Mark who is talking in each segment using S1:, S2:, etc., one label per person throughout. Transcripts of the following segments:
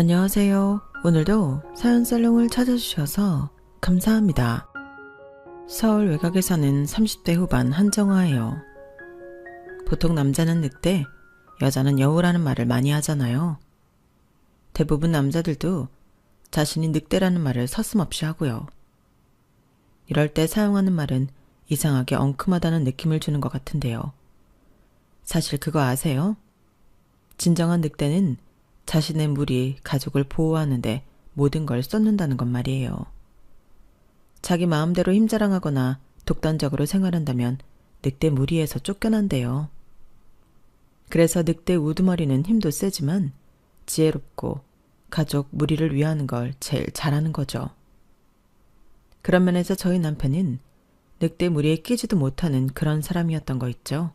S1: 안녕하세요. 오늘도 사연살롱을 찾아주셔서 감사합니다. 서울 외곽에 사는 30대 후반 한정화예요. 보통 남자는 늑대, 여자는 여우라는 말을 많이 하잖아요. 대부분 남자들도 자신이 늑대라는 말을 서슴없이 하고요. 이럴 때 사용하는 말은 이상하게 엉큼하다는 느낌을 주는 것 같은데요. 사실 그거 아세요? 진정한 늑대는 자신의 무리, 가족을 보호하는데 모든 걸 쏟는다는 것 말이에요. 자기 마음대로 힘자랑하거나 독단적으로 생활한다면 늑대 무리에서 쫓겨난대요. 그래서 늑대 우두머리는 힘도 세지만 지혜롭고 가족, 무리를 위하는 걸 제일 잘하는 거죠. 그런 면에서 저희 남편은 늑대 무리에 끼지도 못하는 그런 사람이었던 거 있죠.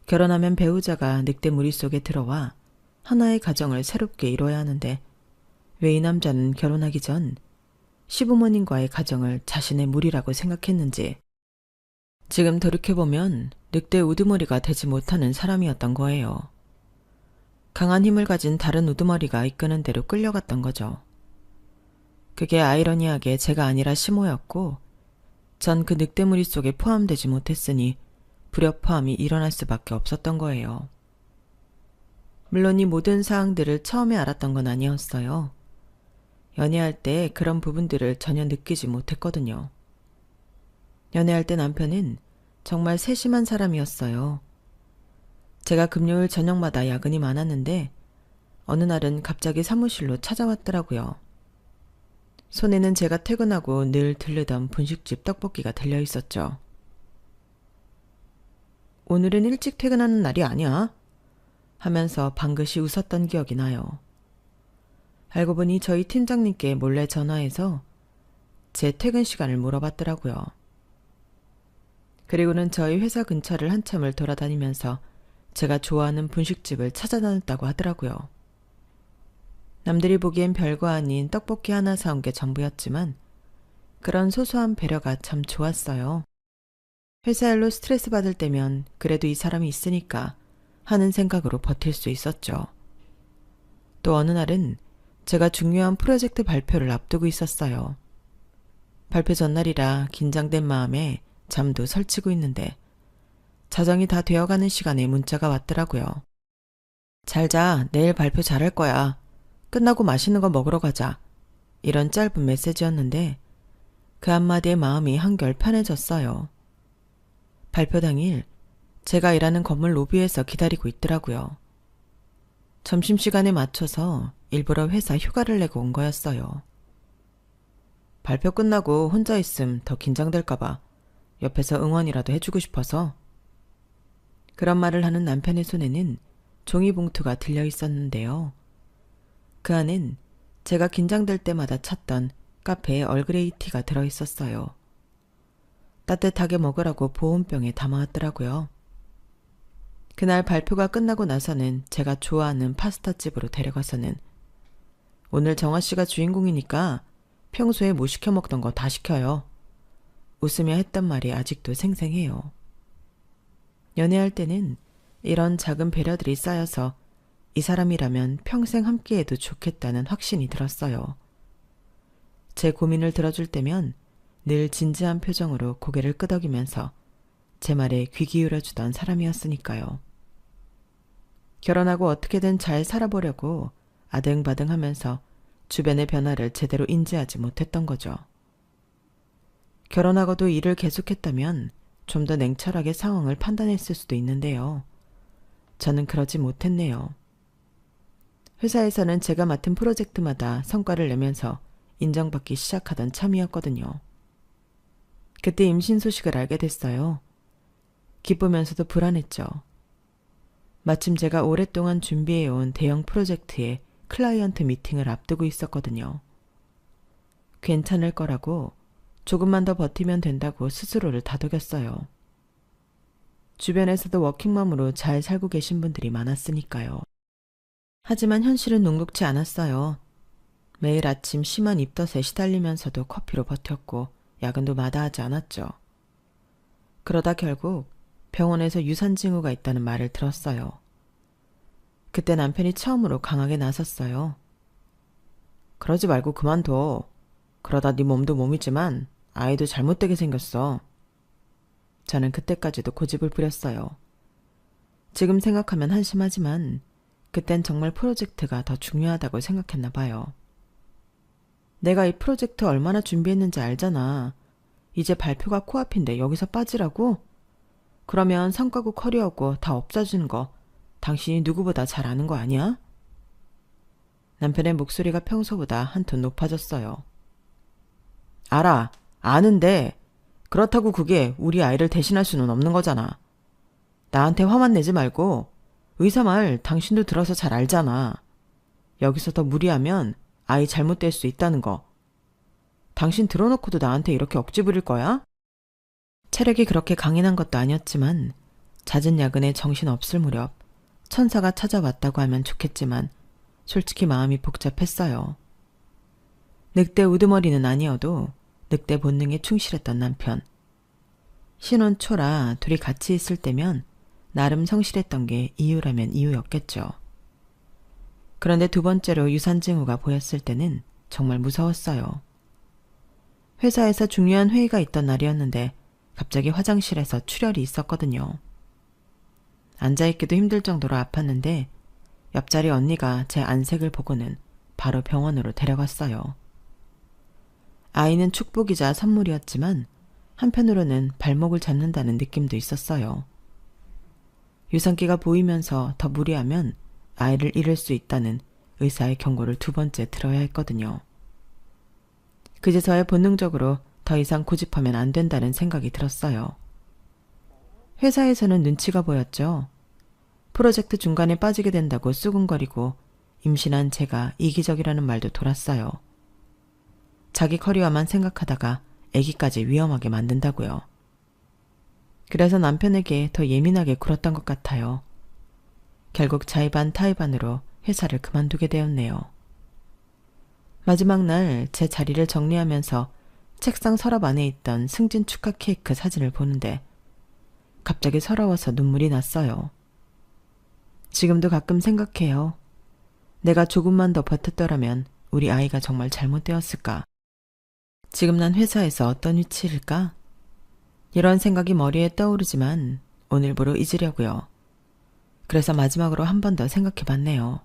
S1: 결혼하면 배우자가 늑대 무리 속에 들어와 하나의 가정을 새롭게 이뤄야 하는데 왜 이 남자는 결혼하기 전 시부모님과의 가정을 자신의 무리라고 생각했는지 지금 돌이켜보면 늑대 우두머리가 되지 못하는 사람이었던 거예요. 강한 힘을 가진 다른 우두머리가 이끄는 대로 끌려갔던 거죠. 그게 아이러니하게 제가 아니라 시모였고 전 그 늑대 무리 속에 포함되지 못했으니 불협화음이 일어날 수밖에 없었던 거예요. 물론 이 모든 사항들을 처음에 알았던 건 아니었어요. 연애할 때 그런 부분들을 전혀 느끼지 못했거든요. 연애할 때 남편은 정말 세심한 사람이었어요. 제가 금요일 저녁마다 야근이 많았는데 어느 날은 갑자기 사무실로 찾아왔더라고요. 손에는 제가 퇴근하고 늘 들르던 분식집 떡볶이가 들려 있었죠. 오늘은 일찍 퇴근하는 날이 아니야? 하면서 방긋이 웃었던 기억이 나요. 알고 보니 저희 팀장님께 몰래 전화해서 제 퇴근 시간을 물어봤더라고요. 그리고는 저희 회사 근처를 한참을 돌아다니면서 제가 좋아하는 분식집을 찾아다녔다고 하더라고요. 남들이 보기엔 별거 아닌 떡볶이 하나 사온 게 전부였지만 그런 소소한 배려가 참 좋았어요. 회사 일로 스트레스 받을 때면 그래도 이 사람이 있으니까 하는 생각으로 버틸 수 있었죠. 또 어느 날은 제가 중요한 프로젝트 발표를 앞두고 있었어요. 발표 전날이라 긴장된 마음에 잠도 설치고 있는데 자정이 다 되어가는 시간에 문자가 왔더라고요. 잘 자, 내일 발표 잘할 거야. 끝나고 맛있는 거 먹으러 가자. 이런 짧은 메시지였는데 그 한마디에 마음이 한결 편해졌어요. 발표 당일 제가 일하는 건물 로비에서 기다리고 있더라고요. 점심시간에 맞춰서 일부러 회사 휴가를 내고 온 거였어요. 발표 끝나고 혼자 있음 더 긴장될까봐 옆에서 응원이라도 해주고 싶어서. 그런 말을 하는 남편의 손에는 종이봉투가 들려 있었는데요. 그 안엔 제가 긴장될 때마다 찾던 카페의 얼그레이 티가 들어있었어요. 따뜻하게 먹으라고 보온병에 담아왔더라고요. 그날 발표가 끝나고 나서는 제가 좋아하는 파스타집으로 데려가서는 오늘 정아씨가 주인공이니까 평소에 못 시켜 먹던 거 다 시켜요. 웃으며 했던 말이 아직도 생생해요. 연애할 때는 이런 작은 배려들이 쌓여서 이 사람이라면 평생 함께해도 좋겠다는 확신이 들었어요. 제 고민을 들어줄 때면 늘 진지한 표정으로 고개를 끄덕이면서 제 말에 귀 기울여주던 사람이었으니까요. 결혼하고 어떻게든 잘 살아보려고 아등바등하면서 주변의 변화를 제대로 인지하지 못했던 거죠. 결혼하고도 일을 계속했다면 좀 더 냉철하게 상황을 판단했을 수도 있는데요. 저는 그러지 못했네요. 회사에서는 제가 맡은 프로젝트마다 성과를 내면서 인정받기 시작하던 참이었거든요. 그때 임신 소식을 알게 됐어요. 기쁘면서도 불안했죠. 마침 제가 오랫동안 준비해온 대형 프로젝트의 클라이언트 미팅을 앞두고 있었거든요. 괜찮을 거라고 조금만 더 버티면 된다고 스스로를 다독였어요. 주변에서도 워킹맘으로 잘 살고 계신 분들이 많았으니까요. 하지만 현실은 녹록지 않았어요. 매일 아침 심한 입덧에 시달리면서도 커피로 버텼고 야근도 마다하지 않았죠. 그러다 결국 병원에서 유산 징후가 있다는 말을 들었어요. 그때 남편이 처음으로 강하게 나섰어요. 그러지 말고 그만둬. 그러다 네 몸도 몸이지만 아이도 잘못되게 생겼어. 저는 그때까지도 고집을 부렸어요. 지금 생각하면 한심하지만 그땐 정말 프로젝트가 더 중요하다고 생각했나 봐요. 내가 이 프로젝트 얼마나 준비했는지 알잖아. 이제 발표가 코앞인데 여기서 빠지라고? 그러면 성과고 커리어고 다 없어지는 거 당신이 누구보다 잘 아는 거 아니야? 남편의 목소리가 평소보다 한 톤 높아졌어요. 알아. 아는데 그렇다고 그게 우리 아이를 대신할 수는 없는 거잖아. 나한테 화만 내지 말고 의사 말 당신도 들어서 잘 알잖아. 여기서 더 무리하면 아이 잘못될 수 있다는 거. 당신 들어놓고도 나한테 이렇게 억지 부릴 거야? 체력이 그렇게 강인한 것도 아니었지만 잦은 야근에 정신 없을 무렵 천사가 찾아왔다고 하면 좋겠지만 솔직히 마음이 복잡했어요. 늑대 우두머리는 아니어도 늑대 본능에 충실했던 남편. 신혼 초라 둘이 같이 있을 때면 나름 성실했던 게 이유라면 이유였겠죠. 그런데 두 번째로 유산 징후가 보였을 때는 정말 무서웠어요. 회사에서 중요한 회의가 있던 날이었는데 갑자기 화장실에서 출혈이 있었거든요. 앉아있기도 힘들 정도로 아팠는데 옆자리 언니가 제 안색을 보고는 바로 병원으로 데려갔어요. 아이는 축복이자 선물이었지만 한편으로는 발목을 잡는다는 느낌도 있었어요. 유산기가 보이면서 더 무리하면 아이를 잃을 수 있다는 의사의 경고를 두 번째 들어야 했거든요. 그제서야 본능적으로 더 이상 고집하면 안 된다는 생각이 들었어요. 회사에서는 눈치가 보였죠. 프로젝트 중간에 빠지게 된다고 수군거리고 임신한 제가 이기적이라는 말도 돌았어요. 자기 커리어만 생각하다가 아기까지 위험하게 만든다고요. 그래서 남편에게 더 예민하게 굴었던 것 같아요. 결국 자의반 타의반으로 회사를 그만두게 되었네요. 마지막 날 제 자리를 정리하면서 책상 서랍 안에 있던 승진 축하 케이크 사진을 보는데 갑자기 서러워서 눈물이 났어요. 지금도 가끔 생각해요. 내가 조금만 더 버텼더라면 우리 아이가 정말 잘못되었을까? 지금 난 회사에서 어떤 위치일까? 이런 생각이 머리에 떠오르지만 오늘부로 잊으려고요. 그래서 마지막으로 한 번 더 생각해 봤네요.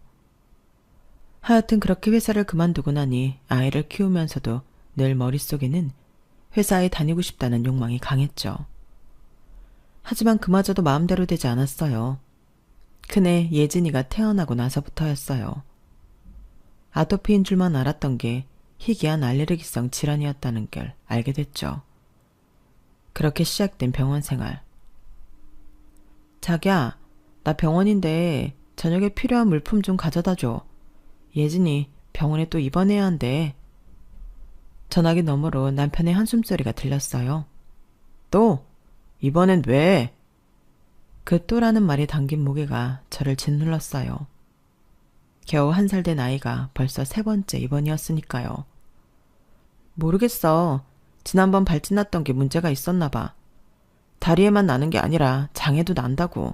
S1: 하여튼 그렇게 회사를 그만두고 나니 아이를 키우면서도 늘 머릿속에는 회사에 다니고 싶다는 욕망이 강했죠. 하지만 그마저도 마음대로 되지 않았어요. 큰애 예진이가 태어나고 나서부터였어요. 아토피인 줄만 알았던 게 희귀한 알레르기성 질환이었다는 걸 알게 됐죠. 그렇게 시작된 병원 생활. 자기야, 나 병원인데 저녁에 필요한 물품 좀 가져다 줘. 예진이 병원에 또 입원해야 한대. 전화기 너머로 남편의 한숨소리가 들렸어요. 또? 이번엔 왜? 그 또라는 말이 담긴 무게가 저를 짓눌렀어요. 겨우 1살 된 아이가 벌써 3번째 입원이었으니까요. 모르겠어. 지난번 발진 났던 게 문제가 있었나 봐. 다리에만 나는 게 아니라 장에도 난다고.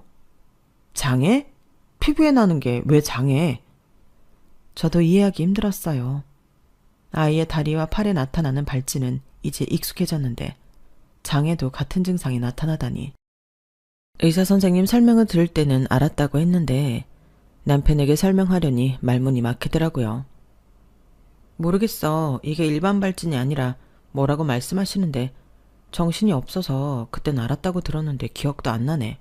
S1: 장에? 피부에 나는 게 왜 장에? 저도 이해하기 힘들었어요. 아이의 다리와 팔에 나타나는 발진은 이제 익숙해졌는데 장에도 같은 증상이 나타나다니. 의사 선생님 설명을 들을 때는 알았다고 했는데 남편에게 설명하려니 말문이 막히더라고요. 모르겠어. 이게 일반 발진이 아니라 뭐라고 말씀하시는데 정신이 없어서 그땐 알았다고 들었는데 기억도 안 나네.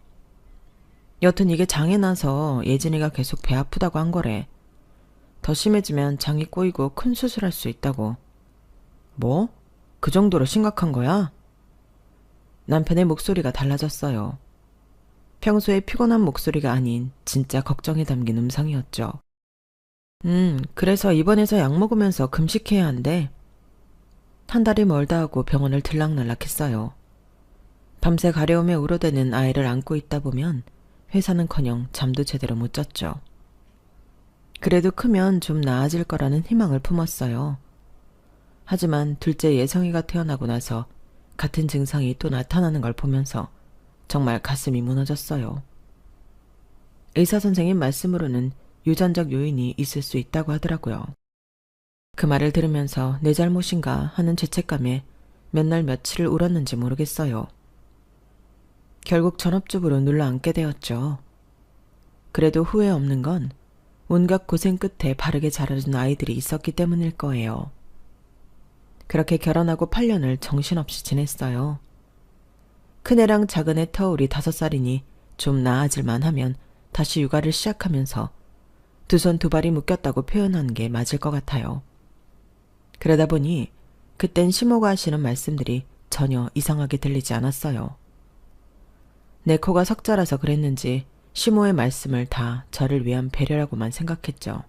S1: 여튼 이게 장에 나서 예진이가 계속 배 아프다고 한 거래. 더 심해지면 장이 꼬이고 큰 수술할 수 있다고. 뭐? 그 정도로 심각한 거야? 남편의 목소리가 달라졌어요. 평소에 피곤한 목소리가 아닌 진짜 걱정이 담긴 음성이었죠. 그래서 입원해서 약 먹으면서 금식해야 한대. 한 달이 멀다 하고 병원을 들락날락했어요. 밤새 가려움에 우러대는 아이를 안고 있다 보면 회사는커녕 잠도 제대로 못 잤죠. 그래도 크면 좀 나아질 거라는 희망을 품었어요. 하지만 둘째 예성이가 태어나고 나서 같은 증상이 또 나타나는 걸 보면서 정말 가슴이 무너졌어요. 의사 선생님 말씀으로는 유전적 요인이 있을 수 있다고 하더라고요. 그 말을 들으면서 내 잘못인가 하는 죄책감에 몇 날 며칠을 울었는지 모르겠어요. 결국 전업주부로 눌러앉게 되었죠. 그래도 후회 없는 건 온갖 고생 끝에 바르게 자라준 아이들이 있었기 때문일 거예요. 그렇게 결혼하고 8년을 정신없이 지냈어요. 큰애랑 작은애 터울이 5살이니 좀 나아질만 하면 다시 육아를 시작하면서 두 손 두 발이 묶였다고 표현하는 게 맞을 것 같아요. 그러다 보니 그땐 시모가 하시는 말씀들이 전혀 이상하게 들리지 않았어요. 내 코가 석자라서 그랬는지 시모의 말씀을 다 저를 위한 배려라고만 생각했죠.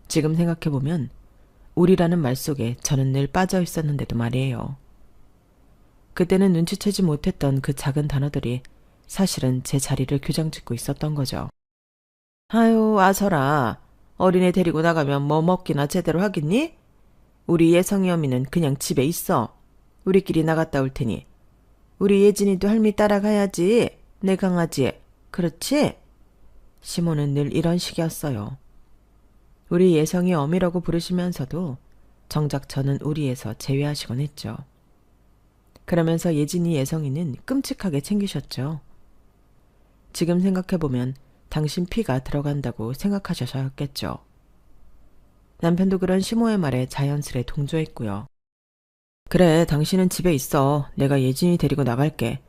S1: 지금 생각해보면 우리라는 말 속에 저는 늘 빠져 있었는데도 말이에요. 그때는 눈치채지 못했던 그 작은 단어들이 사실은 제 자리를 규정짓고 있었던 거죠. 아유, 아서라. 어린애 데리고 나가면 뭐 먹기나 제대로 하겠니? 우리 예성이 어미는 그냥 집에 있어. 우리끼리 나갔다 올 테니. 우리 예진이도 할미 따라가야지. 내 강아지. 그렇지? 시모는 늘 이런 식이었어요. 우리 예성이 어미라고 부르시면서도 정작 저는 우리에서 제외하시곤 했죠. 그러면서 예진이 예성이는 끔찍하게 챙기셨죠. 지금 생각해보면 당신 피가 들어간다고 생각하셔서였겠죠. 남편도 그런 시모의 말에 자연스레 동조했고요. 그래, 당신은 집에 있어. 내가 예진이 데리고 나갈게.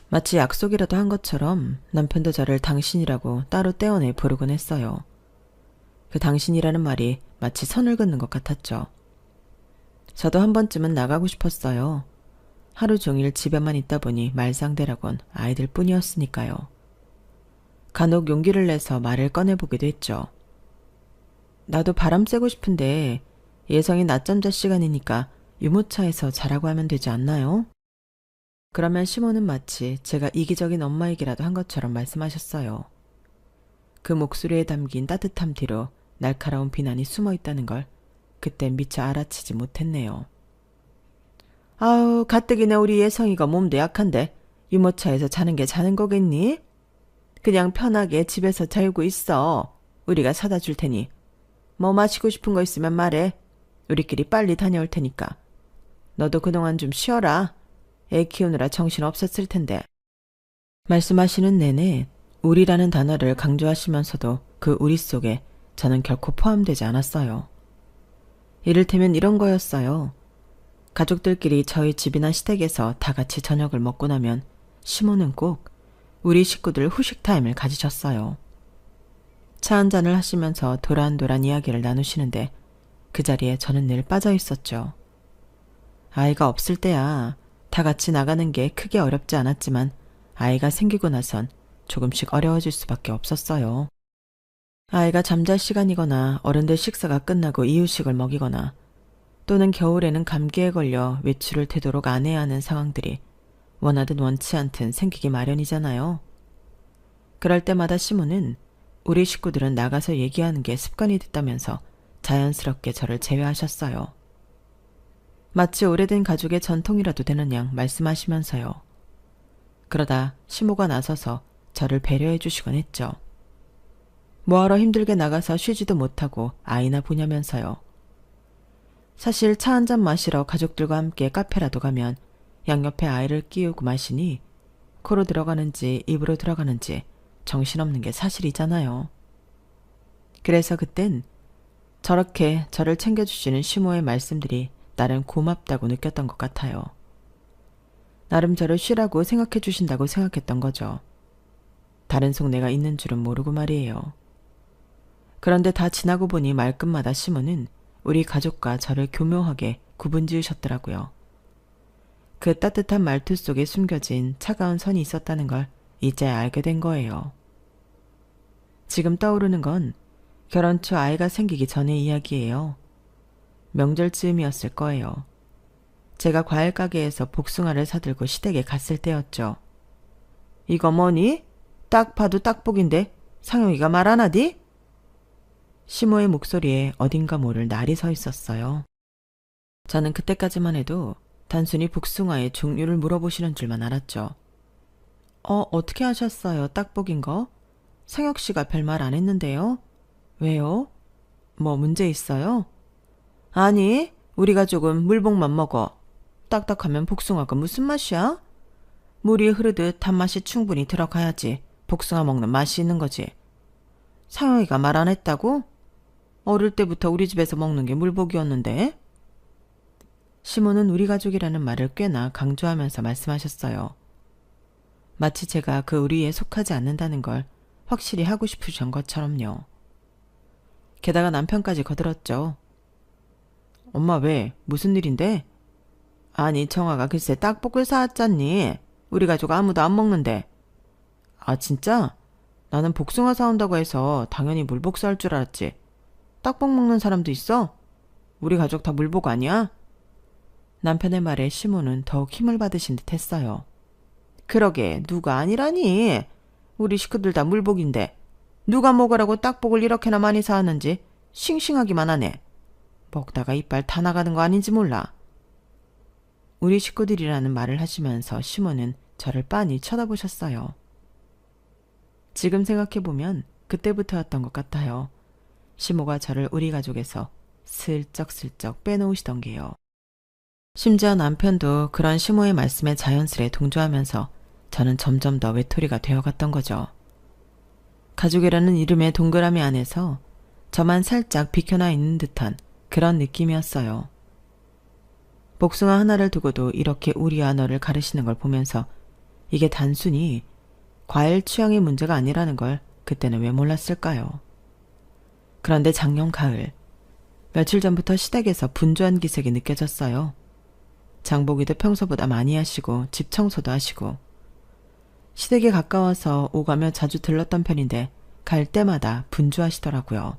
S1: 마치 약속이라도 한 것처럼 남편도 저를 당신이라고 따로 떼어내 부르곤 했어요. 그 당신이라는 말이 마치 선을 긋는 것 같았죠. 저도 한 번쯤은 나가고 싶었어요. 하루 종일 집에만 있다 보니 말상대라곤 아이들 뿐이었으니까요. 간혹 용기를 내서 말을 꺼내보기도 했죠. 나도 바람 쐬고 싶은데 예성이 낮잠 잘 시간이니까 유모차에서 자라고 하면 되지 않나요? 그러면 시모는 마치 제가 이기적인 엄마 얘기라도 한 것처럼 말씀하셨어요. 그 목소리에 담긴 따뜻함 뒤로 날카로운 비난이 숨어 있다는 걸 그때 미처 알아채지 못했네요. 아우, 가뜩이나 우리 예성이가 몸도 약한데 유모차에서 자는 게 자는 거겠니? 그냥 편하게 집에서 자고 있어. 우리가 사다 줄 테니. 뭐 마시고 싶은 거 있으면 말해. 우리끼리 빨리 다녀올 테니까. 너도 그동안 좀 쉬어라. 애 키우느라 정신 없었을 텐데. 말씀하시는 내내 우리라는 단어를 강조하시면서도 그 우리 속에 저는 결코 포함되지 않았어요. 이를테면 이런 거였어요. 가족들끼리 저희 집이나 시댁에서 다 같이 저녁을 먹고 나면 시모는 꼭 우리 식구들 후식 타임을 가지셨어요. 차 한 잔을 하시면서 도란도란 이야기를 나누시는데 그 자리에 저는 늘 빠져 있었죠. 아이가 없을 때야 다 같이 나가는 게 크게 어렵지 않았지만 아이가 생기고 나선 조금씩 어려워질 수밖에 없었어요. 아이가 잠잘 시간이거나 어른들 식사가 끝나고 이유식을 먹이거나 또는 겨울에는 감기에 걸려 외출을 되도록 안 해야 하는 상황들이 원하든 원치 않든 생기기 마련이잖아요. 그럴 때마다 시모는 우리 식구들은 나가서 얘기하는 게 습관이 됐다면서 자연스럽게 저를 제외하셨어요. 마치 오래된 가족의 전통이라도 되는 양 말씀하시면서요. 그러다 시모가 나서서 저를 배려해 주시곤 했죠. 뭐하러 힘들게 나가서 쉬지도 못하고 아이나 보냐면서요. 사실 차 한잔 마시러 가족들과 함께 카페라도 가면 양옆에 아이를 끼우고 마시니 코로 들어가는지 입으로 들어가는지 정신없는 게 사실이잖아요. 그래서 그땐 저렇게 저를 챙겨주시는 시모의 말씀들이 나름 고맙다고 느꼈던 것 같아요. 나름 저를 쉬라고 생각해 주신다고 생각했던 거죠. 다른 속내가 있는 줄은 모르고 말이에요. 그런데 다 지나고 보니 말끝마다 시모는 우리 가족과 저를 교묘하게 구분 지으셨더라고요. 그 따뜻한 말투 속에 숨겨진 차가운 선이 있었다는 걸 이제 알게 된 거예요. 지금 떠오르는 건 결혼 초 아이가 생기기 전의 이야기예요. 명절 즈음이었을 거예요. 제가 과일 가게에서 복숭아를 사들고 시댁에 갔을 때였죠. 이거 뭐니? 딱 봐도 딱복인데 상영이가 말 안 하디? 시모의 목소리에 어딘가 모를 날이 서 있었어요. 저는 그때까지만 해도 단순히 복숭아의 종류를 물어보시는 줄만 알았죠. 어떻게 하셨어요? 딱복인 거? 상혁 씨가 별말 안 했는데요? 왜요? 뭐 문제 있어요? 아니, 우리 가족은 물복만 먹어. 딱딱하면 복숭아가 무슨 맛이야? 물이 흐르듯 단맛이 충분히 들어가야지 복숭아 먹는 맛이 있는 거지. 상영이가 말 안 했다고? 어릴 때부터 우리 집에서 먹는 게 물복이었는데? 시모는 우리 가족이라는 말을 꽤나 강조하면서 말씀하셨어요. 마치 제가 그 우리에 속하지 않는다는 걸 확실히 하고 싶으신 것처럼요. 게다가 남편까지 거들었죠. 엄마 왜? 무슨 일인데? 아니 청아가 글쎄 떡볶이를 사왔잖니. 우리 가족 아무도 안 먹는데. 아 진짜? 나는 복숭아 사온다고 해서 당연히 물복 살 줄 알았지. 떡볶 먹는 사람도 있어? 우리 가족 다 물복 아니야? 남편의 말에 시모는 더욱 힘을 받으신 듯 했어요. 그러게 누가 아니라니. 우리 식구들 다 물복인데 누가 먹으라고 떡볶을 이렇게나 많이 사왔는지 싱싱하기만 하네. 먹다가 이빨 다 나가는 거 아닌지 몰라. 우리 식구들이라는 말을 하시면서 시모는 저를 빤히 쳐다보셨어요. 지금 생각해보면 그때부터였던 것 같아요. 시모가 저를 우리 가족에서 슬쩍슬쩍 빼놓으시던 게요. 심지어 남편도 그런 시모의 말씀에 자연스레 동조하면서 저는 점점 더 외톨이가 되어갔던 거죠. 가족이라는 이름의 동그라미 안에서 저만 살짝 비켜나 있는 듯한 그런 느낌이었어요. 복숭아 하나를 두고도 이렇게 우리와 너를 가르치는 걸 보면서 이게 단순히 과일 취향의 문제가 아니라는 걸 그때는 왜 몰랐을까요? 그런데 작년 가을, 며칠 전부터 시댁에서 분주한 기색이 느껴졌어요. 장보기도 평소보다 많이 하시고 집 청소도 하시고 시댁에 가까워서 오가며 자주 들렀던 편인데 갈 때마다 분주하시더라고요.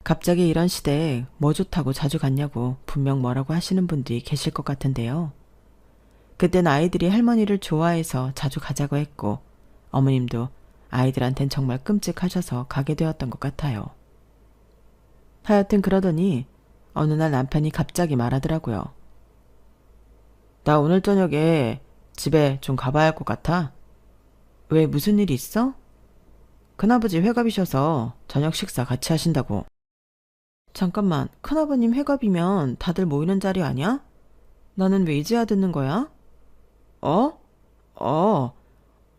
S1: 갑자기 이런 시댁 뭐 좋다고 자주 갔냐고 분명 뭐라고 하시는 분들이 계실 것 같은데요. 그땐 아이들이 할머니를 좋아해서 자주 가자고 했고 어머님도 아이들한텐 정말 끔찍하셔서 가게 되었던 것 같아요. 하여튼 그러더니 어느 날 남편이 갑자기 말하더라고요. 나 오늘 저녁에 집에 좀 가봐야 할 것 같아. 왜 무슨 일이 있어? 큰아버지 회갑이셔서 저녁 식사 같이 하신다고. 잠깐만, 큰아버님 회갑이면 다들 모이는 자리 아니야? 나는 왜 이제야 듣는 거야?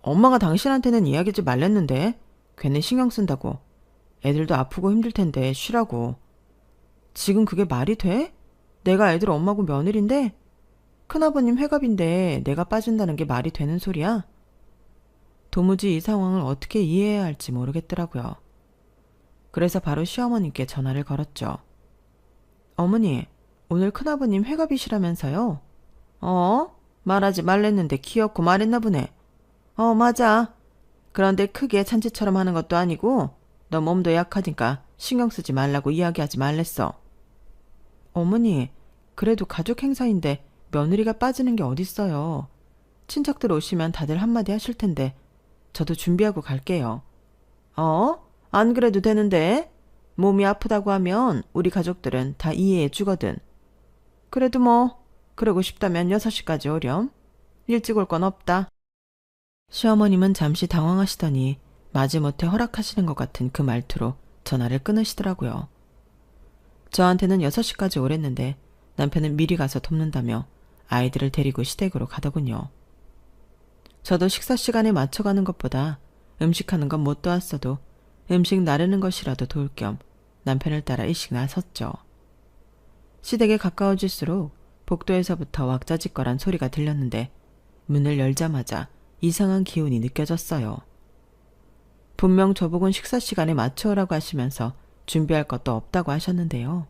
S1: 엄마가 당신한테는 이야기하지 말랬는데 괜히 신경 쓴다고. 애들도 아프고 힘들 텐데 쉬라고. 지금 그게 말이 돼? 내가 애들 엄마고 며느린데? 큰아버님 회갑인데 내가 빠진다는 게 말이 되는 소리야? 도무지 이 상황을 어떻게 이해해야 할지 모르겠더라고요. 그래서 바로 시어머님께 전화를 걸었죠. 어머니, 오늘 큰아버님 회갑이시라면서요? 말하지 말랬는데 기어코 말했나 보네. 맞아. 그런데 크게 잔치처럼 하는 것도 아니고 너 몸도 약하니까 신경 쓰지 말라고 이야기하지 말랬어. 어머니, 그래도 가족 행사인데 며느리가 빠지는 게 어딨어요. 친척들 오시면 다들 한마디 하실 텐데 저도 준비하고 갈게요. 안 그래도 되는데 몸이 아프다고 하면 우리 가족들은 다 이해해 주거든. 그래도 뭐 그러고 싶다면 6시까지 오렴. 일찍 올 건 없다. 시어머님은 잠시 당황하시더니 마지못해 허락하시는 것 같은 그 말투로 전화를 끊으시더라고요. 저한테는 6시까지 오랬는데 남편은 미리 가서 돕는다며 아이들을 데리고 시댁으로 가더군요. 저도 식사 시간에 맞춰가는 것보다 음식하는 건 못 도왔어도 음식 나르는 것이라도 도울 겸 남편을 따라 일찍 나섰죠. 시댁에 가까워질수록 복도에서부터 왁자지껄한 소리가 들렸는데 문을 열자마자 이상한 기운이 느껴졌어요. 분명 저보곤 식사 시간에 맞춰오라고 하시면서 준비할 것도 없다고 하셨는데요.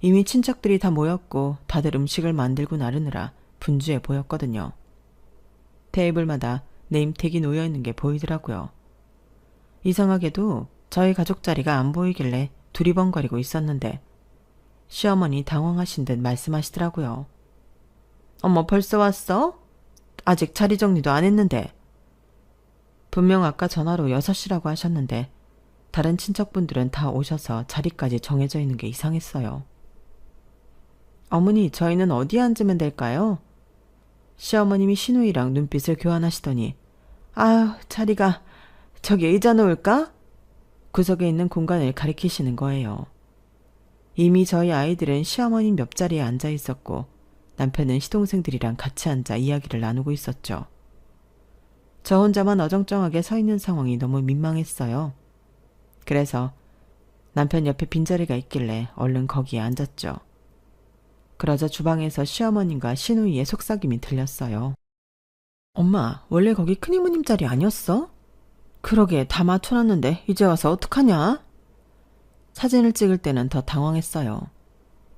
S1: 이미 친척들이 다 모였고 다들 음식을 만들고 나르느라 분주해 보였거든요. 테이블마다 네임택이 놓여있는 게 보이더라고요. 이상하게도 저희 가족 자리가 안 보이길래 두리번거리고 있었는데 시어머니 당황하신 듯 말씀하시더라고요. 어머 벌써 왔어? 아직 자리 정리도 안 했는데. 분명 아까 전화로 6시라고 하셨는데 다른 친척분들은 다 오셔서 자리까지 정해져 있는 게 이상했어요. 어머니, 저희는 어디에 앉으면 될까요? 시어머님이 신우이랑 눈빛을 교환하시더니 아유, 자리가 저기 의자 놓을까? 구석에 있는 공간을 가리키시는 거예요. 이미 저희 아이들은 시어머님 옆자리에 앉아 있었고 남편은 시동생들이랑 같이 앉아 이야기를 나누고 있었죠. 저 혼자만 어정쩡하게 서 있는 상황이 너무 민망했어요. 그래서 남편 옆에 빈자리가 있길래 얼른 거기에 앉았죠. 그러자 주방에서 시어머님과 시누이의 속삭임이 들렸어요. 엄마, 원래 거기 큰이모님 자리 아니었어? 그러게 다 맞춰놨는데 이제 와서 어떡하냐? 사진을 찍을 때는 더 당황했어요.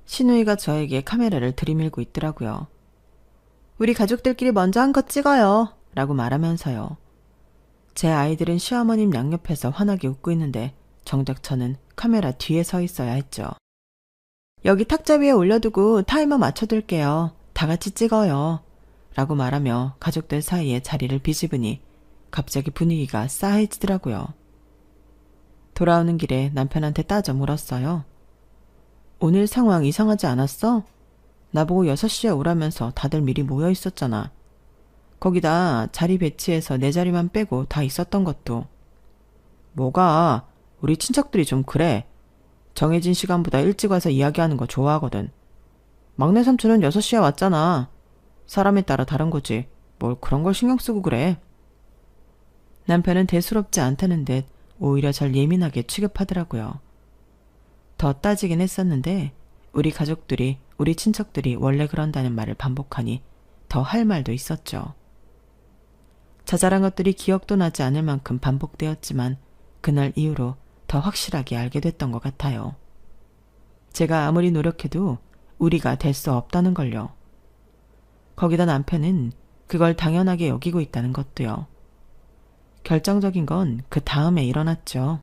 S1: 시누이가 저에게 카메라를 들이밀고 있더라고요. 우리 가족들끼리 먼저 한 컷 찍어요. 라고 말하면서요. 제 아이들은 시어머님 양옆에서 환하게 웃고 있는데 정작 저는 카메라 뒤에 서 있어야 했죠. 여기 탁자 위에 올려두고 타이머 맞춰둘게요. 다 같이 찍어요. 라고 말하며 가족들 사이에 자리를 비집으니 갑자기 분위기가 싸해지더라고요. 돌아오는 길에 남편한테 따져 물었어요. 오늘 상황 이상하지 않았어? 나보고 6시에 오라면서 다들 미리 모여 있었잖아. 거기다 자리 배치해서 내 자리만 빼고 다 있었던 것도. 뭐가? 우리 친척들이 좀 그래. 정해진 시간보다 일찍 와서 이야기하는 거 좋아하거든. 막내 삼촌은 6시에 왔잖아. 사람에 따라 다른 거지. 뭘 그런 걸 신경 쓰고 그래. 남편은 대수롭지 않다는 듯 오히려 절 예민하게 취급하더라고요. 더 따지긴 했었는데 우리 가족들이, 우리 친척들이 원래 그런다는 말을 반복하니 더 할 말도 있었죠. 자잘한 것들이 기억도 나지 않을 만큼 반복되었지만 그날 이후로 더 확실하게 알게 됐던 것 같아요. 제가 아무리 노력해도 우리가 될 수 없다는 걸요. 거기다 남편은 그걸 당연하게 여기고 있다는 것도요. 결정적인 건 그 다음에 일어났죠.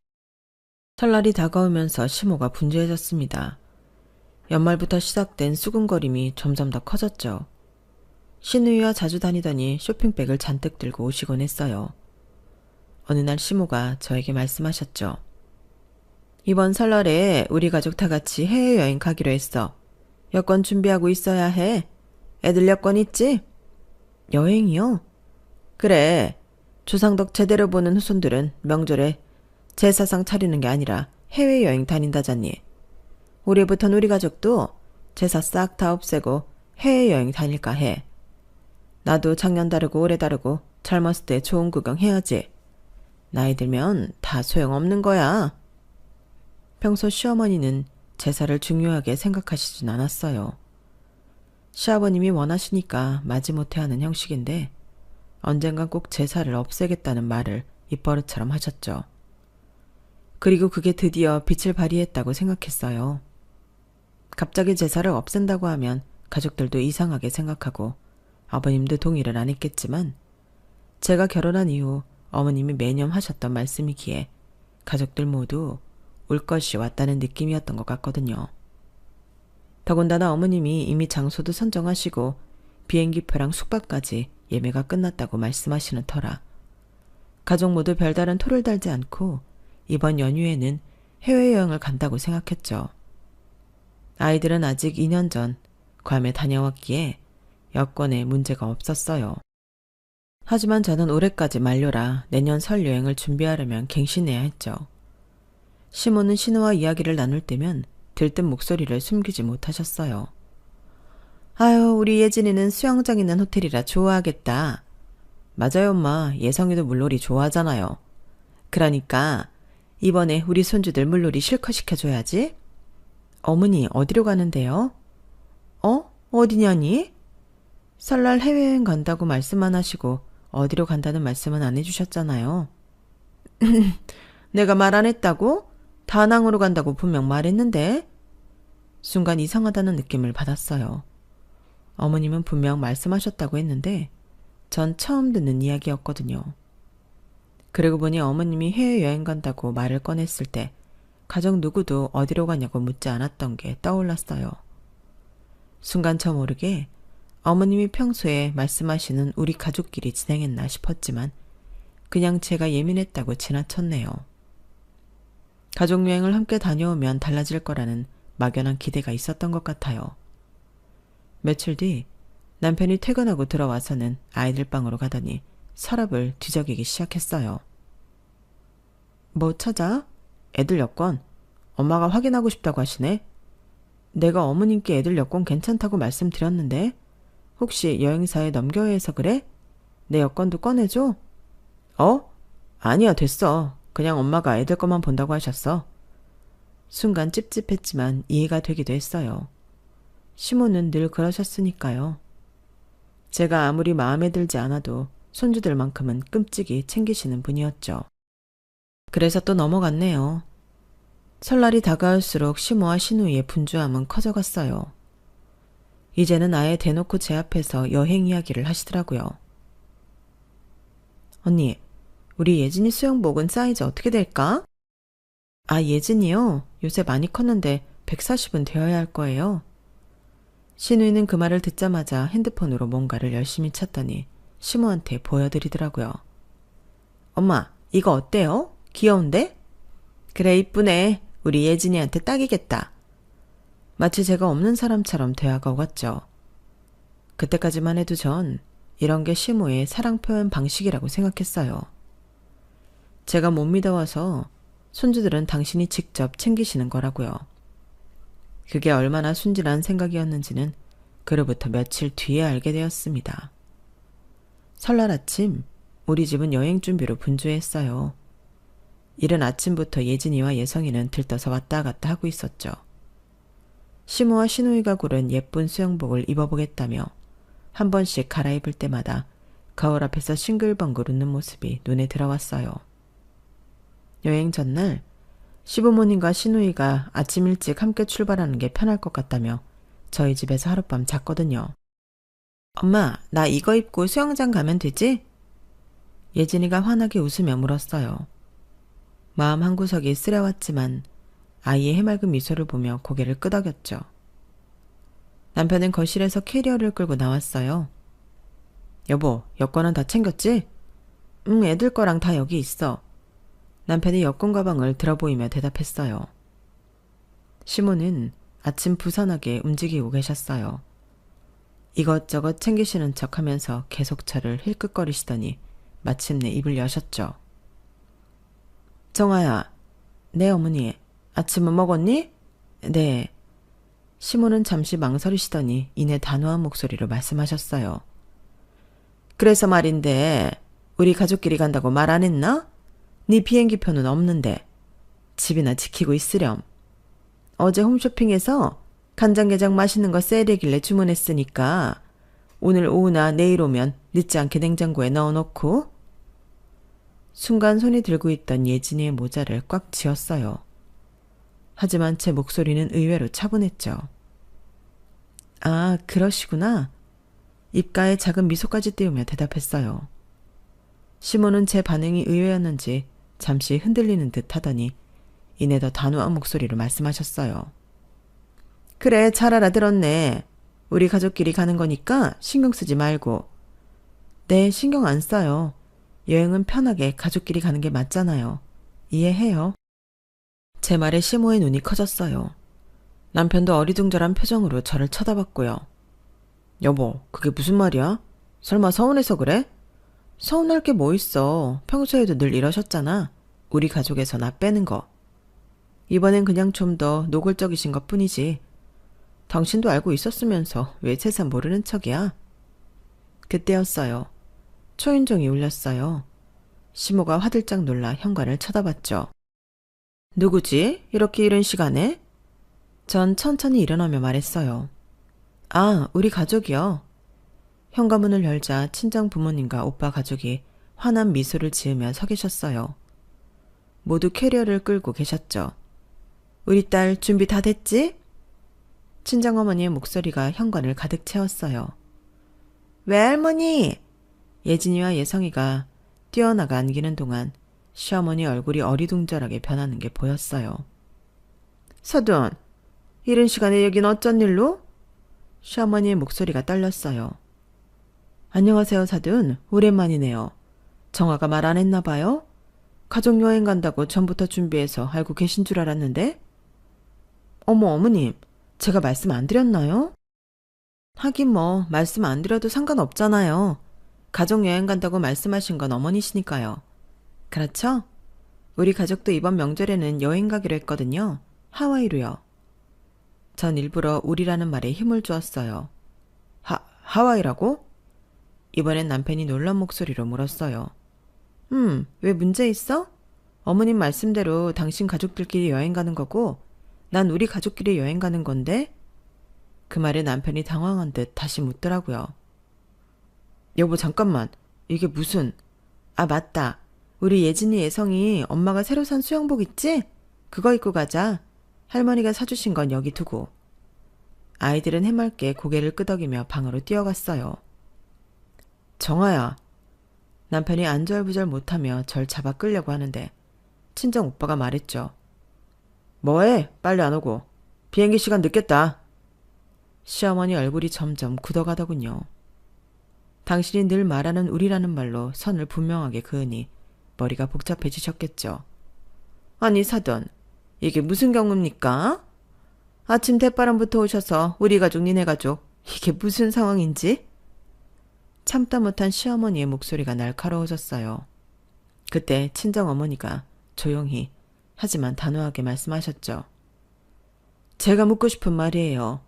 S1: 설날이 다가오면서 시모가 분주해졌습니다. 연말부터 시작된 수군거림이 점점 더 커졌죠. 시누이와 자주 다니더니 쇼핑백을 잔뜩 들고 오시곤 했어요. 어느 날 시모가 저에게 말씀하셨죠. 이번 설날에 우리 가족 다 같이 해외여행 가기로 했어. 여권 준비하고 있어야 해. 애들 여권 있지? 여행이요? 그래. 조상덕 제대로 보는 후손들은 명절에 제사상 차리는 게 아니라 해외여행 다닌다잖니. 올해부턴 우리 가족도 제사 싹 다 없애고 해외여행 다닐까 해. 나도 작년 다르고 올해 다르고 젊었을 때 좋은 구경 해야지. 나이 들면 다 소용없는 거야. 평소 시어머니는 제사를 중요하게 생각하시진 않았어요. 시아버님이 원하시니까 마지못해 하는 형식인데 언젠간 꼭 제사를 없애겠다는 말을 입버릇처럼 하셨죠. 그리고 그게 드디어 빛을 발휘했다고 생각했어요. 갑자기 제사를 없앤다고 하면 가족들도 이상하게 생각하고 아버님도 동의를 안 했겠지만 제가 결혼한 이후 어머님이 매년 하셨던 말씀이기에 가족들 모두 올 것이 왔다는 느낌이었던 것 같거든요. 더군다나 어머님이 이미 장소도 선정하시고 비행기표랑 숙박까지 예매가 끝났다고 말씀하시는 터라 가족 모두 별다른 토를 달지 않고 이번 연휴에는 해외여행을 간다고 생각했죠. 아이들은 아직 2년 전 괌에 다녀왔기에 여권에 문제가 없었어요. 하지만 저는 올해까지 만료라 내년 설 여행을 준비하려면 갱신해야 했죠. 시모는 신우와 이야기를 나눌 때면 들뜬 목소리를 숨기지 못하셨어요. 아유, 우리 예진이는 수영장 있는 호텔이라 좋아하겠다. 맞아요, 엄마. 예성이도 물놀이 좋아하잖아요. 그러니까 이번에 우리 손주들 물놀이 실컷 시켜줘야지. 어머니, 어디로 가는데요? 어디냐니? 설날 해외여행 간다고 말씀만 하시고 어디로 간다는 말씀은 안 해주셨잖아요. 내가 말 안 했다고? 다낭으로 간다고 분명 말했는데? 순간 이상하다는 느낌을 받았어요. 어머님은 분명 말씀하셨다고 했는데 전 처음 듣는 이야기였거든요. 그러고 보니 어머님이 해외여행 간다고 말을 꺼냈을 때 가족 누구도 어디로 가냐고 묻지 않았던 게 떠올랐어요. 순간 저 모르게 어머님이 평소에 말씀하시는 우리 가족끼리 진행했나 싶었지만 그냥 제가 예민했다고 지나쳤네요. 가족여행을 함께 다녀오면 달라질 거라는 막연한 기대가 있었던 것 같아요. 며칠 뒤 남편이 퇴근하고 들어와서는 아이들 방으로 가더니 서랍을 뒤적이기 시작했어요. 뭐 찾아? 애들 여권. 엄마가 확인하고 싶다고 하시네. 내가 어머님께 애들 여권 괜찮다고 말씀드렸는데 혹시 여행사에 넘겨야 해서 그래? 내 여권도 꺼내줘? 어? 아니야, 됐어. 그냥 엄마가 애들 것만 본다고 하셨어. 순간 찝찝했지만 이해가 되기도 했어요. 시모는 늘 그러셨으니까요. 제가 아무리 마음에 들지 않아도 손주들만큼은 끔찍이 챙기시는 분이었죠. 그래서 또 넘어갔네요. 설날이 다가올수록 시모와 시누이의 분주함은 커져갔어요. 이제는 아예 대놓고 제 앞에서 여행 이야기를 하시더라고요. 언니, 우리 예진이 수영복은 사이즈 어떻게 될까? 아, 예진이요? 요새 많이 컸는데 140은 되어야 할 거예요. 시누이는 그 말을 듣자마자 핸드폰으로 뭔가를 열심히 찾더니 시모한테 보여드리더라고요. 엄마, 이거 어때요? 귀여운데? 그래, 이쁘네. 우리 예진이한테 딱이겠다. 마치 제가 없는 사람처럼 대화가 오갔죠. 그때까지만 해도 전 이런 게 시모의 사랑 표현 방식이라고 생각했어요. 제가 못 믿어와서 손주들은 당신이 직접 챙기시는 거라고요. 그게 얼마나 순진한 생각이었는지는 그로부터 며칠 뒤에 알게 되었습니다. 설날 아침 우리 집은 여행 준비로 분주했어요. 이른 아침부터 예진이와 예성이는 들떠서 왔다 갔다 하고 있었죠. 시모와 시누이가 고른 예쁜 수영복을 입어보겠다며 한 번씩 갈아입을 때마다 거울 앞에서 싱글벙글 웃는 모습이 눈에 들어왔어요. 여행 전날 시부모님과 시누이가 아침 일찍 함께 출발하는 게 편할 것 같다며 저희 집에서 하룻밤 잤거든요. 엄마, 나 이거 입고 수영장 가면 되지? 예진이가 환하게 웃으며 물었어요. 마음 한구석이 쓰려왔지만 아이의 해맑은 미소를 보며 고개를 끄덕였죠. 남편은 거실에서 캐리어를 끌고 나왔어요. 여보, 여권은 다 챙겼지? 응, 애들 거랑 다 여기 있어. 남편이 여권 가방을 들어보이며 대답했어요. 시모는 아침 부산하게 움직이고 계셨어요. 이것저것 챙기시는 척하면서 계속 저를 힐끗거리시더니 마침내 입을 여셨죠. 정아야, 네 어머니, 아침은 먹었니? 네. 시모는 잠시 망설이시더니 이내 단호한 목소리로 말씀하셨어요. 그래서 말인데 우리 가족끼리 간다고 말 안 했나? 네 비행기표는 없는데 집이나 지키고 있으렴. 어제 홈쇼핑에서 간장게장 맛있는 거 세일이길래 주문했으니까 오늘 오후나 내일 오면 늦지 않게 냉장고에 넣어놓고. 순간 손이 들고 있던 예진이의 모자를 꽉 쥐었어요. 하지만 제 목소리는 의외로 차분했죠. 아, 그러시구나. 입가에 작은 미소까지 띄우며 대답했어요. 시모는 제 반응이 의외였는지 잠시 흔들리는 듯 하더니 이내 더 단호한 목소리로 말씀하셨어요. 그래, 잘 알아들었네. 우리 가족끼리 가는 거니까 신경 쓰지 말고. 네, 신경 안 써요. 여행은 편하게 가족끼리 가는 게 맞잖아요. 이해해요. 제 말에 시모의 눈이 커졌어요. 남편도 어리둥절한 표정으로 저를 쳐다봤고요. 여보, 그게 무슨 말이야? 설마 서운해서 그래? 서운할 게 뭐 있어. 평소에도 늘 이러셨잖아. 우리 가족에서 나 빼는 거. 이번엔 그냥 좀 더 노골적이신 것 뿐이지. 당신도 알고 있었으면서 왜 세상 모르는 척이야? 그때였어요. 초인종이 울렸어요. 시모가 화들짝 놀라 현관을 쳐다봤죠. 누구지? 이렇게 이른 시간에? 전 천천히 일어나며 말했어요. 아, 우리 가족이요. 현관문을 열자 친정 부모님과 오빠 가족이 환한 미소를 지으며 서 계셨어요. 모두 캐리어를 끌고 계셨죠. 우리 딸 준비 다 됐지? 친정어머니의 목소리가 현관을 가득 채웠어요. 외할머니! 예진이와 예성이가 뛰어나가 안기는 동안 시어머니 얼굴이 어리둥절하게 변하는 게 보였어요. 서둔, 이른 시간에 여긴 어쩐 일로? 시어머니의 목소리가 떨렸어요. 안녕하세요, 사돈. 오랜만이네요. 정아가 말 안 했나 봐요? 가족여행 간다고 전부터 준비해서 알고 계신 줄 알았는데? 어머, 어머님. 제가 말씀 안 드렸나요? 하긴 뭐 말씀 안 드려도 상관없잖아요. 가족여행 간다고 말씀하신 건 어머니시니까요. 그렇죠? 우리 가족도 이번 명절에는 여행 가기로 했거든요. 하와이로요. 전 일부러 우리라는 말에 힘을 주었어요. 하와이라고? 이번엔 남편이 놀란 목소리로 물었어요. 왜 문제 있어? 어머님 말씀대로 당신 가족들끼리 여행 가는 거고 난 우리 가족끼리 여행 가는 건데? 그 말에 남편이 당황한 듯 다시 묻더라고요. 여보 잠깐만. 이게 무슨... 아 맞다. 우리 예진이 예성이 엄마가 새로 산 수영복 있지? 그거 입고 가자. 할머니가 사주신 건 여기 두고. 아이들은 해맑게 고개를 끄덕이며 방으로 뛰어갔어요. 정아야. 남편이 안절부절 못하며 절 잡아 끌려고 하는데 친정 오빠가 말했죠. 뭐해? 빨리 안 오고. 비행기 시간 늦겠다. 시어머니 얼굴이 점점 굳어가더군요. 당신이 늘 말하는 우리라는 말로 선을 분명하게 그으니 머리가 복잡해지셨겠죠. 아니 사돈, 이게 무슨 경우입니까? 아침 대바람부터 오셔서 우리 가족 니네 가족 이게 무슨 상황인지? 참다 못한 시어머니의 목소리가 날카로워졌어요. 그때 친정어머니가 조용히 하지만 단호하게 말씀하셨죠. 제가 묻고 싶은 말이에요.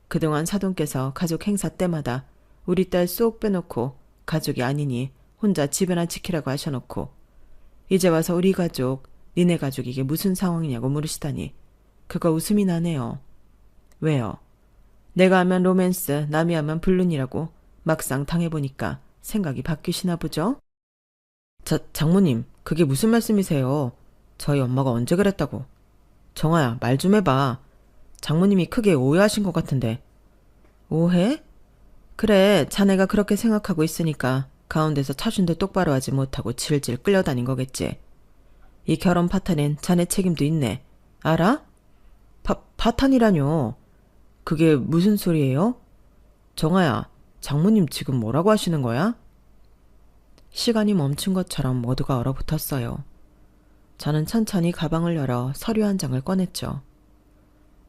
S1: 그동안 사돈께서 가족 행사 때마다 우리 딸 쏙 빼놓고 가족이 아니니 혼자 집에나 지키라고 하셔놓고 이제 와서 우리 가족, 니네 가족 이게 무슨 상황이냐고 물으시다니 그거 웃음이 나네요. 왜요? 내가 하면 로맨스, 남이 하면 불륜이라고 막상 당해보니까 생각이 바뀌시나 보죠? 장모님, 그게 무슨 말씀이세요? 저희 엄마가 언제 그랬다고. 정아야, 말 좀 해봐. 장모님이 크게 오해하신 것 같은데. 오해? 그래, 자네가 그렇게 생각하고 있으니까 가운데서 차준도 똑바로 하지 못하고 질질 끌려다닌 거겠지. 이 결혼 파탄엔 자네 책임도 있네. 알아? 파탄이라뇨. 그게 무슨 소리예요? 정아야, 장모님 지금 뭐라고 하시는 거야? 시간이 멈춘 것처럼 모두가 얼어붙었어요. 저는 천천히 가방을 열어 서류 한 장을 꺼냈죠.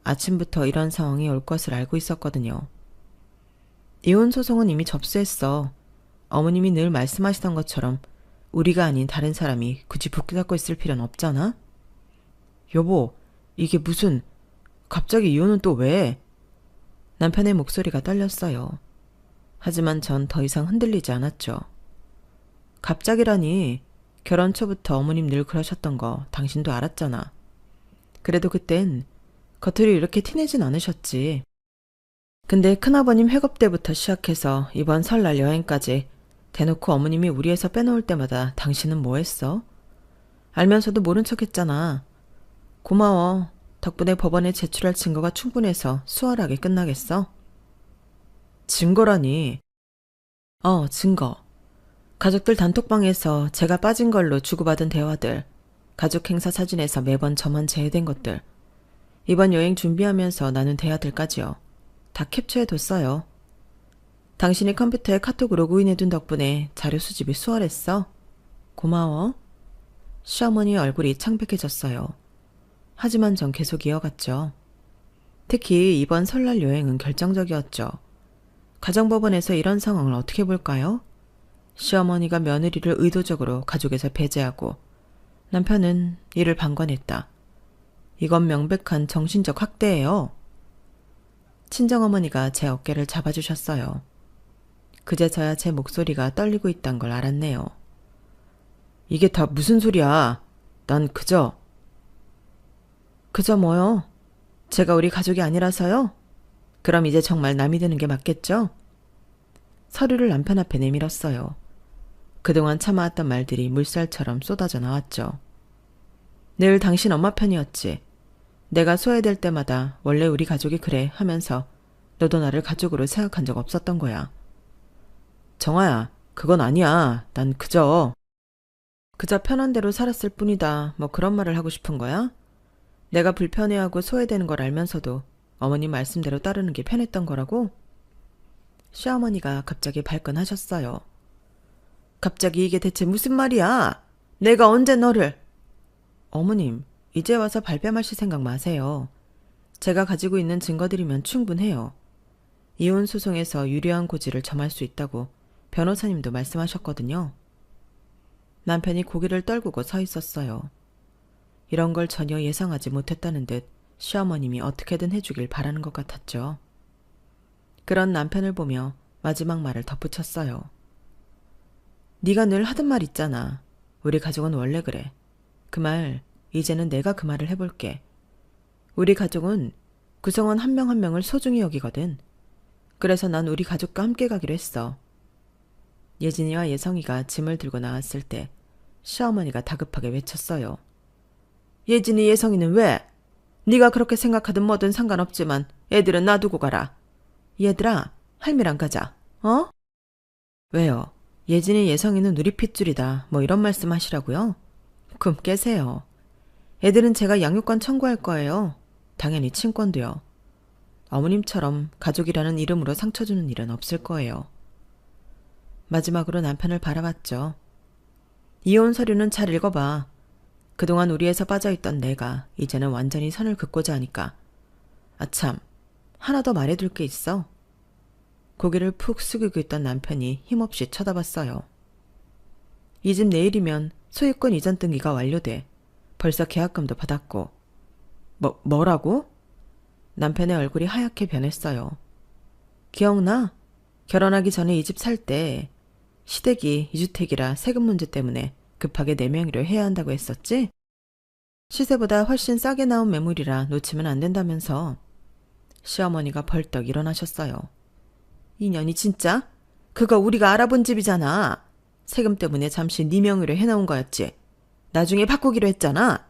S1: 아침부터 이런 상황이 올 것을 알고 있었거든요. 이혼 소송은 이미 접수했어. 어머님이 늘 말씀하시던 것처럼 우리가 아닌 다른 사람이 굳이 붙잡고 있을 필요는 없잖아? 여보, 이게 무슨... 갑자기 이혼은 또 왜? 남편의 목소리가 떨렸어요. 하지만 전 더 이상 흔들리지 않았죠. 갑자기라니 결혼 초부터 어머님 늘 그러셨던 거 당신도 알았잖아. 그래도 그땐 겉으로 이렇게 티내진 않으셨지. 근데 큰아버님 회갑 때부터 시작해서 이번 설날 여행까지 대놓고 어머님이 우리에서 빼놓을 때마다 당신은 뭐 했어? 알면서도 모른 척 했잖아. 고마워. 덕분에 법원에 제출할 증거가 충분해서 수월하게 끝나겠어? 증거라니. 증거. 가족들 단톡방에서 제가 빠진 걸로 주고받은 대화들, 가족 행사 사진에서 매번 저만 제외된 것들, 이번 여행 준비하면서 나눈 대화들까지요. 다 캡처해뒀어요. 당신이 컴퓨터에 카톡으로 로그인해둔 덕분에 자료 수집이 수월했어. 고마워. 시어머니의 얼굴이 창백해졌어요. 하지만 전 계속 이어갔죠. 특히 이번 설날 여행은 결정적이었죠. 가정법원에서 이런 상황을 어떻게 볼까요? 시어머니가 며느리를 의도적으로 가족에서 배제하고 남편은 이를 방관했다. 이건 명백한 정신적 학대예요. 친정어머니가 제 어깨를 잡아주셨어요. 그제서야 제 목소리가 떨리고 있단 걸 알았네요. 이게 다 무슨 소리야? 난 그저 뭐요? 제가 우리 가족이 아니라서요? 그럼 이제 정말 남이 되는 게 맞겠죠? 서류를 남편 앞에 내밀었어요. 그동안 참아왔던 말들이 물살처럼 쏟아져 나왔죠. 늘 당신 엄마 편이었지. 내가 소외될 때마다 원래 우리 가족이 그래 하면서 너도 나를 가족으로 생각한 적 없었던 거야. 정아야, 그건 아니야. 난 그저 편한 대로 살았을 뿐이다. 뭐 그런 말을 하고 싶은 거야? 내가 불편해하고 소외되는 걸 알면서도 어머님 말씀대로 따르는 게 편했던 거라고? 시어머니가 갑자기 발끈하셨어요. 갑자기 이게 대체 무슨 말이야? 내가 언제 너를... 어머님, 이제 와서 발뺌하실 생각 마세요. 제가 가지고 있는 증거들이면 충분해요. 이혼 소송에서 유리한 고지를 점할 수 있다고 변호사님도 말씀하셨거든요. 남편이 고개를 떨구고 서 있었어요. 이런 걸 전혀 예상하지 못했다는 듯 시어머님이 어떻게든 해주길 바라는 것 같았죠. 그런 남편을 보며 마지막 말을 덧붙였어요. 네가 늘 하던 말 있잖아. 우리 가족은 원래 그래. 그 말 이제는 내가 그 말을 해볼게. 우리 가족은 구성원 한 명 한 명을 소중히 여기거든. 그래서 난 우리 가족과 함께 가기로 했어. 예진이와 예성이가 짐을 들고 나왔을 때 시어머니가 다급하게 외쳤어요. 예진이 예성이는 왜? 네가 그렇게 생각하든 뭐든 상관없지만 애들은 놔두고 가라. 얘들아, 할미랑 가자. 어? 왜요? 예진이 예성이는 우리 핏줄이다. 뭐 이런 말씀 하시라고요? 그럼 깨세요. 애들은 제가 양육권 청구할 거예요. 당연히 친권도요. 어머님처럼 가족이라는 이름으로 상처 주는 일은 없을 거예요. 마지막으로 남편을 바라봤죠. 이혼 서류는 잘 읽어봐. 그동안 우리에서 빠져있던 내가 이제는 완전히 선을 긋고자 하니까. 아참, 하나 더 말해둘 게 있어. 고개를 푹 숙이고 있던 남편이 힘없이 쳐다봤어요. 이 집 내일이면 소유권 이전 등기가 완료돼. 벌써 계약금도 받았고. 뭐라고? 남편의 얼굴이 하얗게 변했어요. 기억나? 결혼하기 전에 이 집 살 때 시댁이 이주택이라 세금 문제 때문에 급하게 내 명의로 해야 한다고 했었지? 시세보다 훨씬 싸게 나온 매물이라 놓치면 안 된다면서. 시어머니가 벌떡 일어나셨어요. 이년이 진짜? 그거 우리가 알아본 집이잖아. 세금 때문에 잠시 네 명의로 해놓은 거였지. 나중에 바꾸기로 했잖아.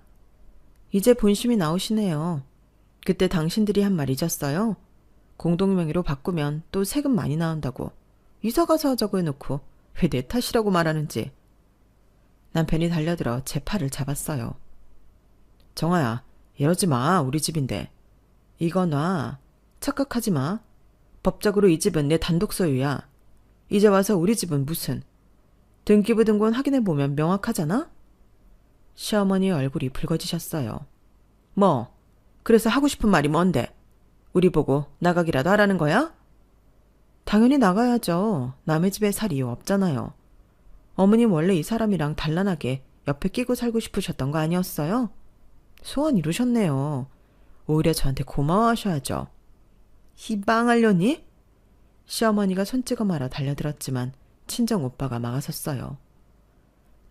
S1: 이제 본심이 나오시네요. 그때 당신들이 한 말 잊었어요? 공동명의로 바꾸면 또 세금 많이 나온다고. 이사가서 하자고 해놓고 왜 내 탓이라고 말하는지. 남편이 달려들어 제 팔을 잡았어요. 정아야, 이러지 마. 우리 집인데. 이거 놔. 착각하지 마. 법적으로 이 집은 내 단독 소유야. 이제 와서 우리 집은 무슨. 등기부 등본 확인해보면 명확하잖아? 시어머니의 얼굴이 붉어지셨어요. 뭐, 그래서 하고 싶은 말이 뭔데? 우리 보고 나가기라도 하라는 거야? 당연히 나가야죠. 남의 집에 살 이유 없잖아요. 어머님 원래 이 사람이랑 단란하게 옆에 끼고 살고 싶으셨던 거 아니었어요? 소원 이루셨네요. 오히려 저한테 고마워하셔야죠. 희방하려니? 시어머니가 손찌검 하러 달려들었지만 친정 오빠가 막아섰어요.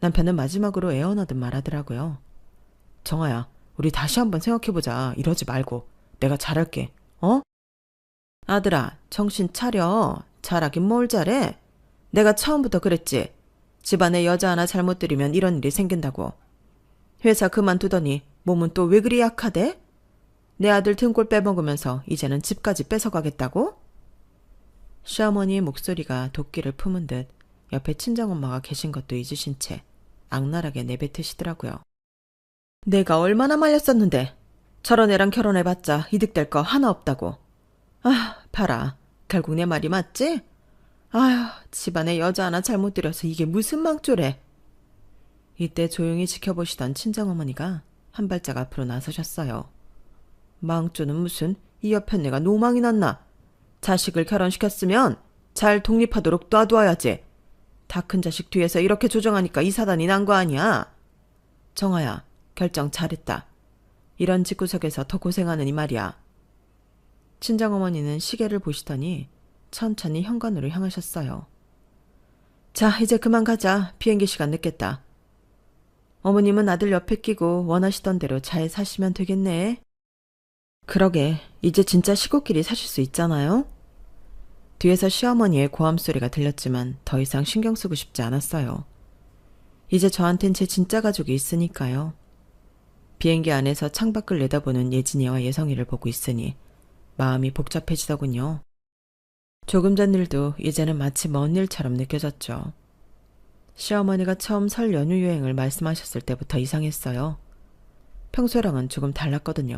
S1: 남편은 마지막으로 애원하듯 말하더라고요. 정아야, 우리 다시 한번 생각해보자. 이러지 말고. 내가 잘할게. 어? 아들아, 정신 차려. 잘하긴 뭘 잘해. 내가 처음부터 그랬지. 집안에 여자 하나 잘못 들이면 이런 일이 생긴다고. 회사 그만두더니 몸은 또 왜 그리 약하대? 내 아들 등골 빼먹으면서 이제는 집까지 뺏어가겠다고? 시어머니의 목소리가 도끼를 품은 듯 옆에 친정엄마가 계신 것도 잊으신 채 악랄하게 내뱉으시더라고요. 내가 얼마나 말렸었는데 저런 애랑 결혼해봤자 이득될 거 하나 없다고. 아, 봐라. 결국 내 말이 맞지? 아휴, 집안에 여자 하나 잘못 들여서 이게 무슨 망조래. 이때 조용히 지켜보시던 친정어머니가 한 발짝 앞으로 나서셨어요. 망조는 무슨, 이 옆엔 내가 노망이 났나. 자식을 결혼시켰으면 잘 독립하도록 놔두어야지. 다 큰 자식 뒤에서 이렇게 조정하니까 이 사단이 난 거 아니야. 정아야, 결정 잘했다. 이런 집구석에서 더 고생하느니 말이야. 친정어머니는 시계를 보시더니 천천히 현관으로 향하셨어요. 자, 이제 그만 가자. 비행기 시간 늦겠다. 어머님은 아들 옆에 끼고 원하시던 대로 잘 사시면 되겠네. 그러게, 이제 진짜 시골길이 사실 수 있잖아요. 뒤에서 시어머니의 고함 소리가 들렸지만 더 이상 신경 쓰고 싶지 않았어요. 이제 저한텐 제 진짜 가족이 있으니까요. 비행기 안에서 창밖을 내다보는 예진이와 예성이를 보고 있으니 마음이 복잡해지더군요. 조금 전 일도 이제는 마치 먼 일처럼 느껴졌죠. 시어머니가 처음 설 연휴 여행을 말씀하셨을 때부터 이상했어요. 평소랑은 조금 달랐거든요.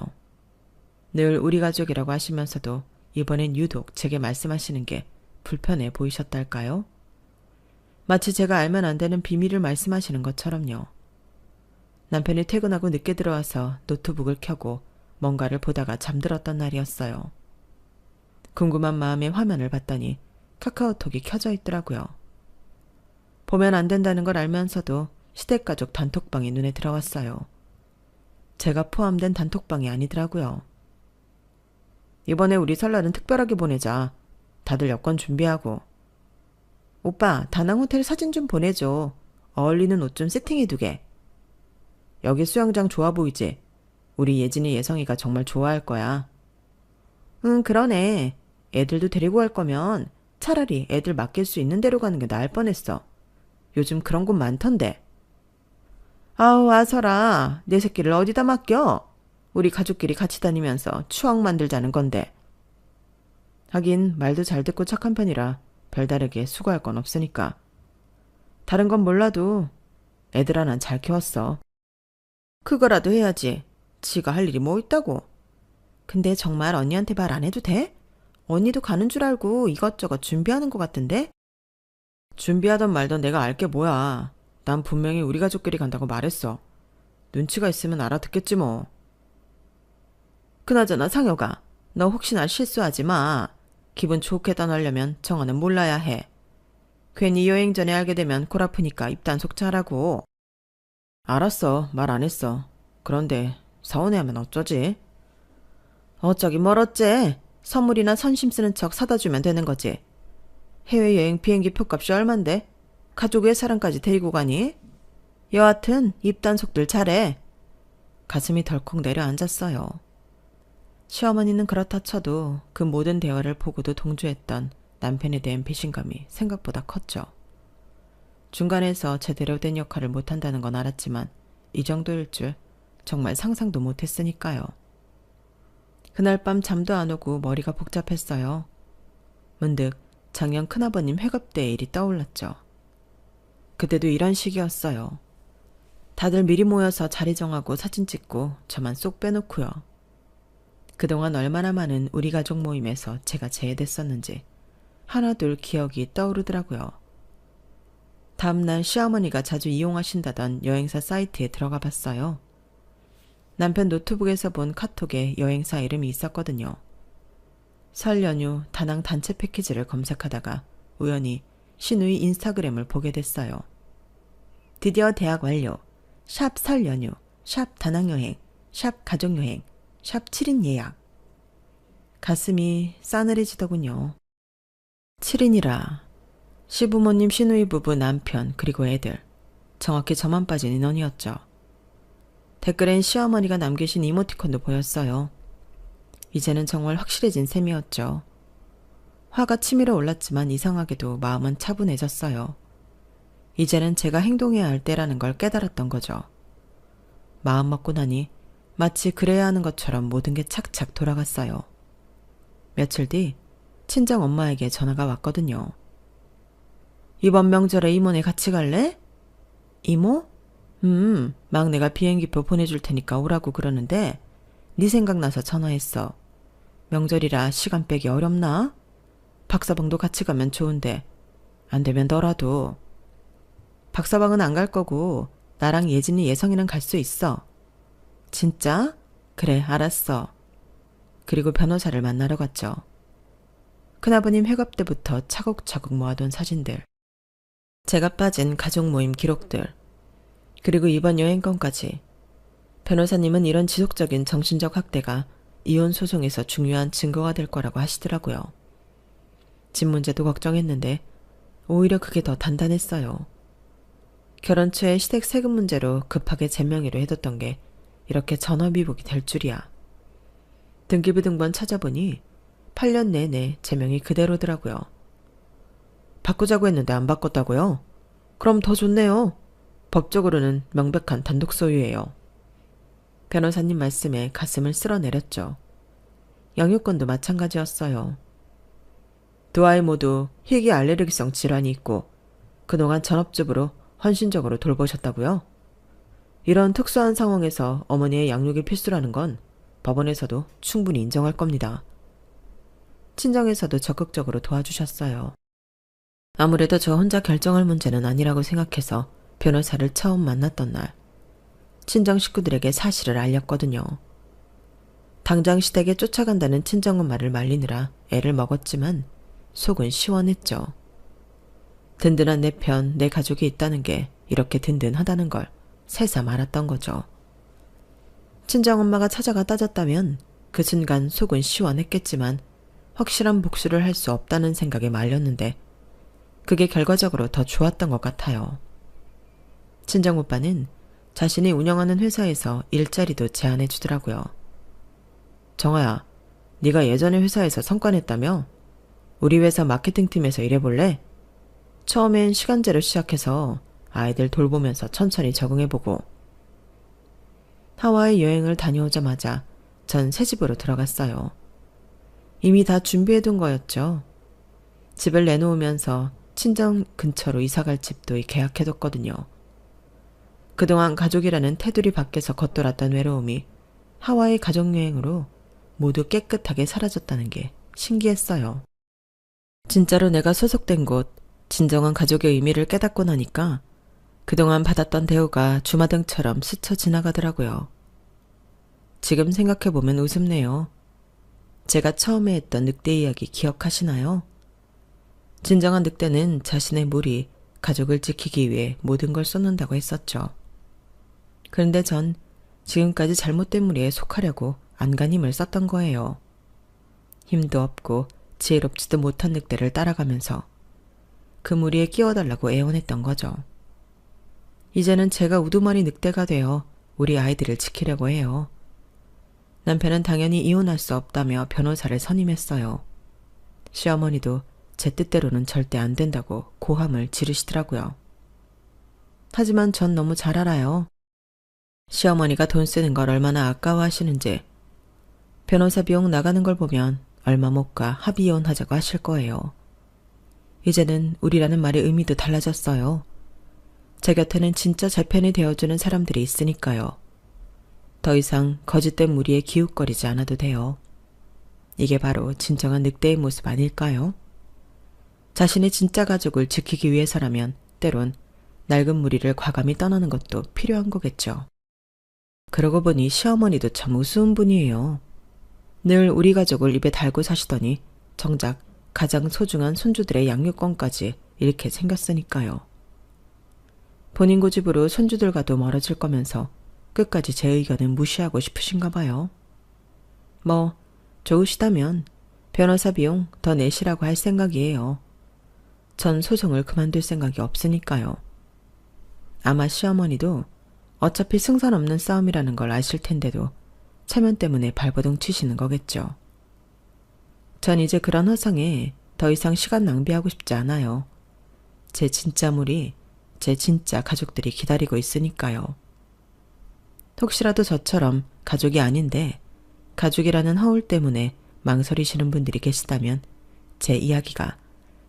S1: 늘 우리 가족이라고 하시면서도 이번엔 유독 제게 말씀하시는 게 불편해 보이셨달까요? 마치 제가 알면 안 되는 비밀을 말씀하시는 것처럼요. 남편이 퇴근하고 늦게 들어와서 노트북을 켜고 뭔가를 보다가 잠들었던 날이었어요. 궁금한 마음에 화면을 봤더니 카카오톡이 켜져 있더라고요. 보면 안 된다는 걸 알면서도 시댁가족 단톡방이 눈에 들어왔어요. 제가 포함된 단톡방이 아니더라고요. 이번에 우리 설날은 특별하게 보내자. 다들 여권 준비하고. 오빠, 다낭 호텔 사진 좀 보내줘. 어울리는 옷 좀 세팅해두게. 여기 수영장 좋아 보이지? 우리 예진이 예성이가 정말 좋아할 거야. 응, 그러네. 애들도 데리고 갈 거면 차라리 애들 맡길 수 있는 데로 가는 게 나을 뻔했어. 요즘 그런 곳 많던데. 아우, 아서라. 내 새끼를 어디다 맡겨? 우리 가족끼리 같이 다니면서 추억 만들자는 건데. 하긴 말도 잘 듣고 착한 편이라 별다르게 수고할 건 없으니까. 다른 건 몰라도 애들아 난 잘 키웠어. 그거라도 해야지. 지가 할 일이 뭐 있다고. 근데 정말 언니한테 말 안 해도 돼? 언니도 가는 줄 알고 이것저것 준비하는 것 같은데? 준비하던 말던 내가 알게 뭐야. 난 분명히 우리 가족끼리 간다고 말했어. 눈치가 있으면 알아듣겠지 뭐. 그나저나 상혁아, 너 혹시나 실수하지 마. 기분 좋게 떠나려면 정화는 몰라야 해. 괜히 여행 전에 알게 되면 골 아프니까 입단속 잘하고. 알았어, 말 안 했어. 그런데 서운해하면 어쩌지? 어쩌긴 뭘 어째. 선물이나 선심 쓰는 척 사다 주면 되는 거지. 해외여행 비행기 표값이 얼만데? 가족 외 사람까지 데리고 가니? 여하튼 입단속들 잘해. 가슴이 덜컥 내려앉았어요. 시어머니는 그렇다 쳐도 그 모든 대화를 보고도 동조했던 남편에 대한 배신감이 생각보다 컸죠. 중간에서 제대로 된 역할을 못한다는 건 알았지만 이 정도일 줄 정말 상상도 못했으니까요. 그날 밤 잠도 안 오고 머리가 복잡했어요. 문득 작년 큰아버님 회갑 때의 일이 떠올랐죠. 그때도 이런 식이었어요. 다들 미리 모여서 자리 정하고 사진 찍고 저만 쏙 빼놓고요. 그동안 얼마나 많은 우리 가족 모임에서 제가 제외됐었는지 하나둘 기억이 떠오르더라고요. 다음날 시어머니가 자주 이용하신다던 여행사 사이트에 들어가 봤어요. 남편 노트북에서 본 카톡에 여행사 이름이 있었거든요. 설 연휴 다낭 단체 패키지를 검색하다가 우연히 신우이 인스타그램을 보게 됐어요. 드디어 대학 완료, 샵 설 연휴, 샵 다낭여행, 샵 가족여행, 샵 7인 예약. 가슴이 싸늘해지더군요. 7인이라 시부모님 시누이 부부 남편 그리고 애들, 정확히 저만 빠진 인원이었죠. 댓글엔 시어머니가 남기신 이모티콘도 보였어요. 이제는 정말 확실해진 셈이었죠. 화가 치밀어 올랐지만 이상하게도 마음은 차분해졌어요. 이제는 제가 행동해야 할 때라는 걸 깨달았던 거죠. 마음 먹고 나니 마치 그래야 하는 것처럼 모든 게 착착 돌아갔어요. 며칠 뒤 친정 엄마에게 전화가 왔거든요. 이번 명절에 이모네 같이 갈래? 이모? 막내가 비행기표 보내줄 테니까 오라고 그러는데 네 생각나서 전화했어. 명절이라 시간 빼기 어렵나? 박서방도 같이 가면 좋은데 안 되면 너라도. 박서방은 안 갈 거고 나랑 예진이 예성이랑 갈 수 있어. 진짜? 그래, 알았어. 그리고 변호사를 만나러 갔죠. 큰아버님 회갑 때부터 차곡차곡 모아둔 사진들, 제가 빠진 가족 모임 기록들, 그리고 이번 여행권까지. 변호사님은 이런 지속적인 정신적 학대가 이혼 소송에서 중요한 증거가 될 거라고 하시더라고요. 집 문제도 걱정했는데 오히려 그게 더 단단했어요. 결혼 초에 시댁 세금 문제로 급하게 잼명이로 해뒀던 게 이렇게 전화위복이 될 줄이야. 등기부 등본 찾아보니 8년 내내 제명이 그대로더라고요. 바꾸자고 했는데 안 바꿨다고요? 그럼 더 좋네요. 법적으로는 명백한 단독 소유예요. 변호사님 말씀에 가슴을 쓸어내렸죠. 영유권도 마찬가지였어요. 두 아이 모두 희귀 알레르기성 질환이 있고 그동안 전업주부로 헌신적으로 돌보셨다고요? 이런 특수한 상황에서 어머니의 양육이 필수라는 건 법원에서도 충분히 인정할 겁니다. 친정에서도 적극적으로 도와주셨어요. 아무래도 저 혼자 결정할 문제는 아니라고 생각해서 변호사를 처음 만났던 날, 친정 식구들에게 사실을 알렸거든요. 당장 시댁에 쫓아간다는 친정엄마를 말리느라 애를 먹었지만 속은 시원했죠. 든든한 내 편, 내 가족이 있다는 게 이렇게 든든하다는 걸 새삼 알았던 거죠. 친정엄마가 찾아가 따졌다면 그 순간 속은 시원했겠지만 확실한 복수를 할 수 없다는 생각에 말렸는데 그게 결과적으로 더 좋았던 것 같아요. 친정오빠는 자신이 운영하는 회사에서 일자리도 제안해 주더라고요. 정아야, 네가 예전에 회사에서 성과 냈다며? 우리 회사 마케팅팀에서 일해볼래? 처음엔 시간제로 시작해서 아이들 돌보면서 천천히 적응해보고. 하와이 여행을 다녀오자마자 전 새집으로 들어갔어요. 이미 다 준비해둔 거였죠. 집을 내놓으면서 친정 근처로 이사갈 집도 계약해뒀거든요. 그동안 가족이라는 테두리 밖에서 겉돌았던 외로움이 하와이 가족여행으로 모두 깨끗하게 사라졌다는 게 신기했어요. 진짜로 내가 소속된 곳, 진정한 가족의 의미를 깨닫고 나니까 그동안 받았던 대우가 주마등처럼 스쳐 지나가더라고요. 지금 생각해보면 우습네요. 제가 처음에 했던 늑대 이야기 기억하시나요? 진정한 늑대는 자신의 무리, 가족을 지키기 위해 모든 걸 쏟는다고 했었죠. 그런데 전 지금까지 잘못된 무리에 속하려고 안간 힘을 썼던 거예요. 힘도 없고 지혜롭지도 못한 늑대를 따라가면서 그 무리에 끼워달라고 애원했던 거죠. 이제는 제가 우두머리 늑대가 되어 우리 아이들을 지키려고 해요. 남편은 당연히 이혼할 수 없다며 변호사를 선임했어요. 시어머니도 제 뜻대로는 절대 안 된다고 고함을 지르시더라고요. 하지만 전 너무 잘 알아요. 시어머니가 돈 쓰는 걸 얼마나 아까워하시는지. 변호사 비용 나가는 걸 보면 얼마 못 가 합의 이혼하자고 하실 거예요. 이제는 우리라는 말의 의미도 달라졌어요. 제 곁에는 진짜 제 편이 되어주는 사람들이 있으니까요. 더 이상 거짓된 무리에 기웃거리지 않아도 돼요. 이게 바로 진정한 늑대의 모습 아닐까요? 자신의 진짜 가족을 지키기 위해서라면 때론 낡은 무리를 과감히 떠나는 것도 필요한 거겠죠. 그러고 보니 시어머니도 참 우스운 분이에요. 늘 우리 가족을 입에 달고 사시더니 정작 가장 소중한 손주들의 양육권까지 잃게 생겼으니까요. 본인 고집으로 손주들과도 멀어질 거면서 끝까지 제 의견은 무시하고 싶으신가 봐요. 뭐 좋으시다면 변호사 비용 더 내시라고 할 생각이에요. 전 소송을 그만둘 생각이 없으니까요. 아마 시어머니도 어차피 승산 없는 싸움이라는 걸 아실 텐데도 체면 때문에 발버둥 치시는 거겠죠. 전 이제 그런 허상에 더 이상 시간 낭비하고 싶지 않아요. 제 진짜 무리, 제 진짜 가족들이 기다리고 있으니까요. 혹시라도 저처럼 가족이 아닌데 가족이라는 허울 때문에 망설이시는 분들이 계시다면 제 이야기가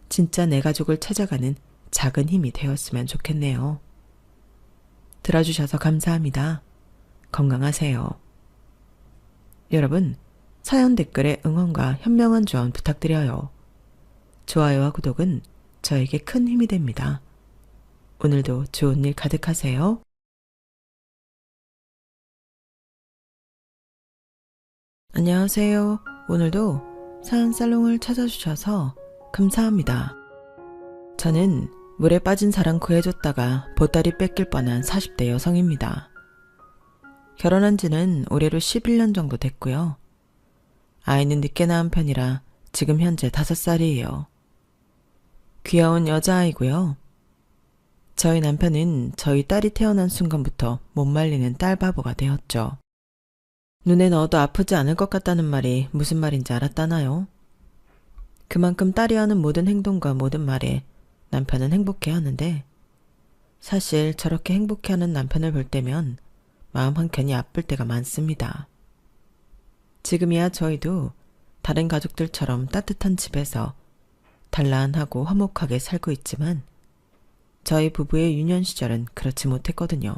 S1: 진짜 내 가족을 찾아가는 작은 힘이 되었으면 좋겠네요. 들어주셔서 감사합니다. 건강하세요. 여러분, 사연 댓글에 응원과 현명한 조언 부탁드려요. 좋아요와 구독은 저에게 큰 힘이 됩니다. 오늘도 좋은 일 가득하세요. 안녕하세요. 오늘도 사연 살롱을 찾아주셔서 감사합니다. 저는 물에 빠진 사랑 구해줬다가 보따리 뺏길 뻔한 40대 여성입니다. 결혼한 지는 올해로 11년 정도 됐고요. 아이는 늦게 낳은 편이라 지금 현재 5살이에요. 귀여운 여자아이고요. 저희 남편은 저희 딸이 태어난 순간부터 못 말리는 딸 바보가 되었죠. 눈에 넣어도 아프지 않을 것 같다는 말이 무슨 말인지 알았다나요? 그만큼 딸이 하는 모든 행동과 모든 말에 남편은 행복해하는데 사실 저렇게 행복해하는 남편을 볼 때면 마음 한켠이 아플 때가 많습니다. 지금이야 저희도 다른 가족들처럼 따뜻한 집에서 단란하고 화목하게 살고 있지만 저희 부부의 유년 시절은 그렇지 못했거든요.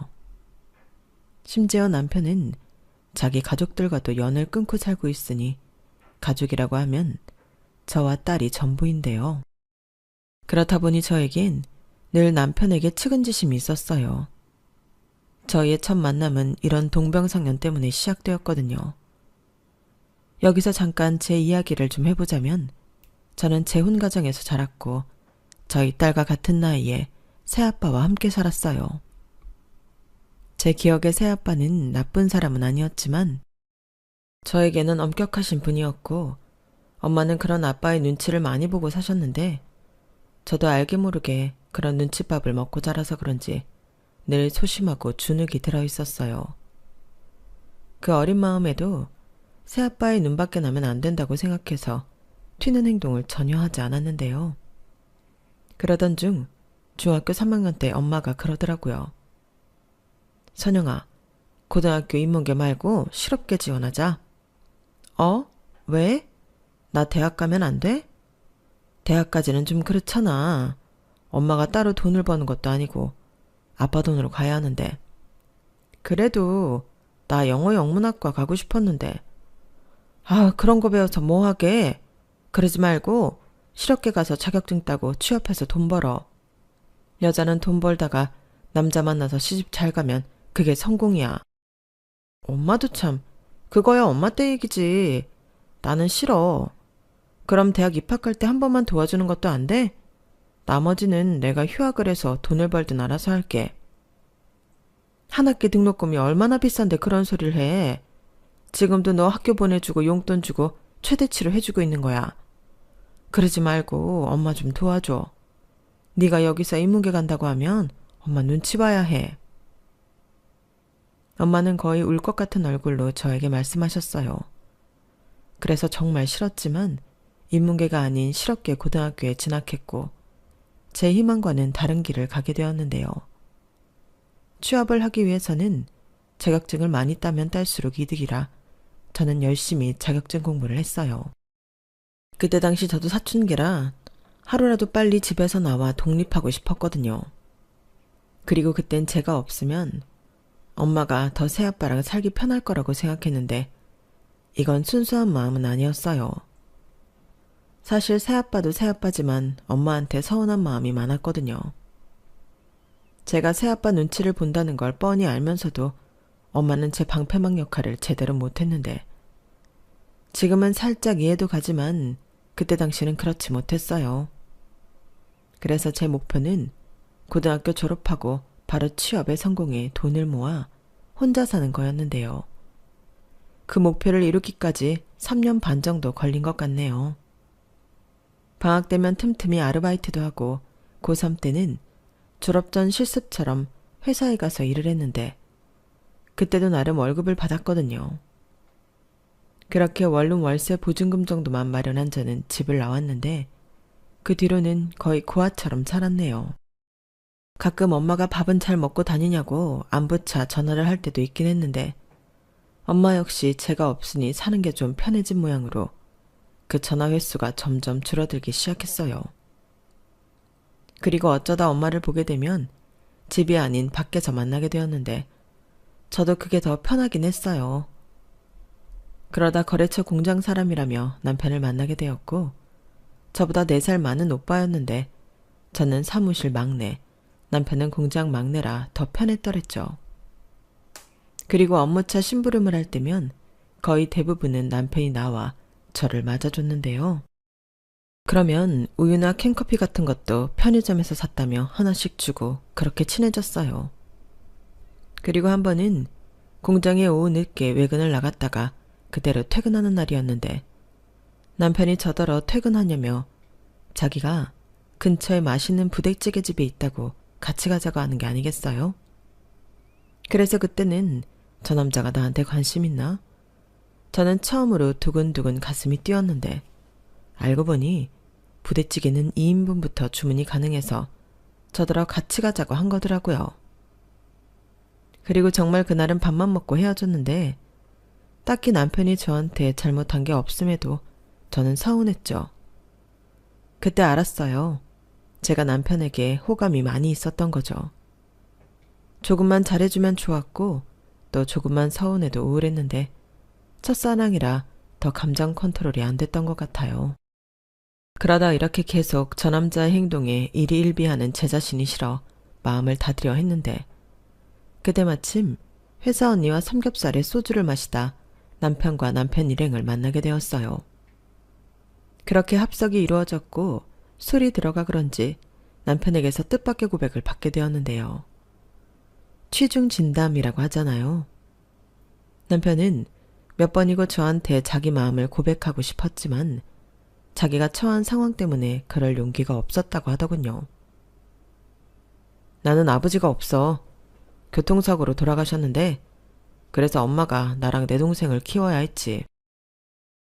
S1: 심지어 남편은 자기 가족들과도 연을 끊고 살고 있으니 가족이라고 하면 저와 딸이 전부인데요. 그렇다 보니 저에겐 늘 남편에게 측은지심이 있었어요. 저희의 첫 만남은 이런 동병상련 때문에 시작되었거든요. 여기서 잠깐 제 이야기를 좀 해보자면 저는 재혼 가정에서 자랐고 저희 딸과 같은 나이에 새아빠와 함께 살았어요. 제 기억에 새아빠는 나쁜 사람은 아니었지만 저에게는 엄격하신 분이었고 엄마는 그런 아빠의 눈치를 많이 보고 사셨는데 저도 알게 모르게 그런 눈칫밥을 먹고 자라서 그런지 늘 소심하고 주눅이 들어 있었어요. 그 어린 마음에도 새아빠의 눈밖에 나면 안 된다고 생각해서 튀는 행동을 전혀 하지 않았는데요. 그러던 중 중학교 3학년 때 엄마가 그러더라고요. 선영아, 고등학교 인문계 말고 실업계 지원하자. 어? 왜? 나 대학 가면 안 돼? 대학까지는 좀 그렇잖아. 엄마가 따로 돈을 버는 것도 아니고 아빠 돈으로 가야 하는데. 그래도 나 영어 영문학과 가고 싶었는데. 아, 그런 거 배워서 뭐 하게? 그러지 말고 실업계 가서 자격증 따고 취업해서 돈 벌어. 여자는 돈 벌다가 남자 만나서 시집 잘 가면 그게 성공이야. 엄마도 참, 그거야 엄마 때 얘기지. 나는 싫어. 그럼 대학 입학할 때 한 번만 도와주는 것도 안 돼? 나머지는 내가 휴학을 해서 돈을 벌든 알아서 할게. 한 학기 등록금이 얼마나 비싼데 그런 소리를 해. 지금도 너 학교 보내주고 용돈 주고 최대치로 해주고 있는 거야. 그러지 말고 엄마 좀 도와줘. 네가 여기서 인문계 간다고 하면 엄마 눈치 봐야 해. 엄마는 거의 울 것 같은 얼굴로 저에게 말씀하셨어요. 그래서 정말 싫었지만 인문계가 아닌 실업계 고등학교에 진학했고 제 희망과는 다른 길을 가게 되었는데요. 취업을 하기 위해서는 자격증을 많이 따면 딸수록 이득이라 저는 열심히 자격증 공부를 했어요. 그때 당시 저도 사춘기라 하루라도 빨리 집에서 나와 독립하고 싶었거든요. 그리고 그땐 제가 없으면 엄마가 더 새아빠랑 살기 편할 거라고 생각했는데 이건 순수한 마음은 아니었어요. 사실 새아빠도 새아빠지만 엄마한테 서운한 마음이 많았거든요. 제가 새아빠 눈치를 본다는 걸 뻔히 알면서도 엄마는 제 방패막 역할을 제대로 못했는데 지금은 살짝 이해도 가지만 그때 당시는 그렇지 못했어요. 그래서 제 목표는 고등학교 졸업하고 바로 취업에 성공해 돈을 모아 혼자 사는 거였는데요. 그 목표를 이루기까지 3년 반 정도 걸린 것 같네요. 방학 되면 틈틈이 아르바이트도 하고 고3 때는 졸업 전 실습처럼 회사에 가서 일을 했는데 그때도 나름 월급을 받았거든요. 그렇게 원룸 월세 보증금 정도만 마련한 저는 집을 나왔는데 그 뒤로는 거의 고아처럼 살았네요. 가끔 엄마가 밥은 잘 먹고 다니냐고 안부차 전화를 할 때도 있긴 했는데 엄마 역시 제가 없으니 사는 게 좀 편해진 모양으로 그 전화 횟수가 점점 줄어들기 시작했어요. 그리고 어쩌다 엄마를 보게 되면 집이 아닌 밖에서 만나게 되었는데 저도 그게 더 편하긴 했어요. 그러다 거래처 공장 사람이라며 남편을 만나게 되었고 저보다 4살 많은 오빠였는데 저는 사무실 막내, 남편은 공장 막내라 더 편했더랬죠. 그리고 업무차 심부름을 할 때면 거의 대부분은 남편이 나와 저를 맞아줬는데요. 그러면 우유나 캔커피 같은 것도 편의점에서 샀다며 하나씩 주고 그렇게 친해졌어요. 그리고 한 번은 공장에 오후 늦게 외근을 나갔다가 그대로 퇴근하는 날이었는데 남편이 저더러 퇴근하냐며 자기가 근처에 맛있는 부대찌개 집이 있다고 같이 가자고 하는 게 아니겠어요? 그래서 그때는 저 남자가 나한테 관심 있나? 저는 처음으로 두근두근 가슴이 뛰었는데 알고 보니 부대찌개는 2인분부터 주문이 가능해서 저더러 같이 가자고 한 거더라고요. 그리고 정말 그날은 밥만 먹고 헤어졌는데 딱히 남편이 저한테 잘못한 게 없음에도 저는 서운했죠. 그때 알았어요. 제가 남편에게 호감이 많이 있었던 거죠. 조금만 잘해주면 좋았고 또 조금만 서운해도 우울했는데 첫사랑이라 더 감정 컨트롤이 안 됐던 것 같아요. 그러다 이렇게 계속 저 남자의 행동에 일희일비하는 제 자신이 싫어 마음을 다드려 했는데 그때 마침 회사 언니와 삼겹살에 소주를 마시다 남편과 남편 일행을 만나게 되었어요. 그렇게 합석이 이루어졌고 술이 들어가 그런지 남편에게서 뜻밖의 고백을 받게 되었는데요. 취중 진담이라고 하잖아요. 남편은 몇 번이고 저한테 자기 마음을 고백하고 싶었지만 자기가 처한 상황 때문에 그럴 용기가 없었다고 하더군요. 나는 아버지가 없어. 교통사고로 돌아가셨는데 그래서 엄마가 나랑 내 동생을 키워야 했지.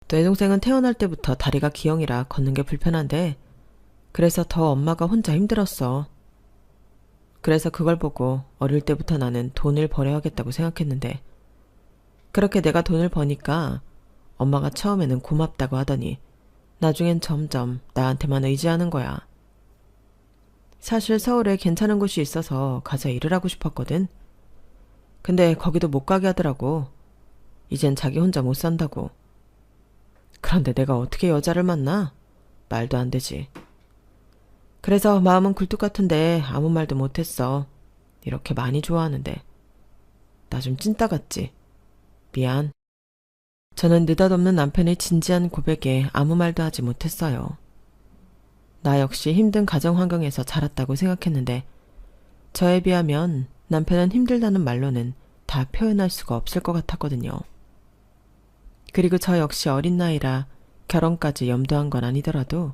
S1: 내 동생은 태어날 때부터 다리가 기형이라 걷는 게 불편한데 그래서 더 엄마가 혼자 힘들었어. 그래서 그걸 보고 어릴 때부터 나는 돈을 벌어야겠다고 생각했는데 그렇게 내가 돈을 버니까 엄마가 처음에는 고맙다고 하더니 나중엔 점점 나한테만 의지하는 거야. 사실 서울에 괜찮은 곳이 있어서 가서 일을 하고 싶었거든. 근데 거기도 못 가게 하더라고. 이젠 자기 혼자 못 산다고. 그런데 내가 어떻게 여자를 만나? 말도 안 되지. 그래서 마음은 굴뚝 같은데 아무 말도 못했어. 이렇게 많이 좋아하는데. 나 좀 찐따 같지? 미안. 저는 느닷없는 남편의 진지한 고백에 아무 말도 하지 못했어요. 나 역시 힘든 가정 환경에서 자랐다고 생각했는데 저에 비하면 남편은 힘들다는 말로는 다 표현할 수가 없을 것 같았거든요. 그리고 저 역시 어린 나이라 결혼까지 염두한 건 아니더라도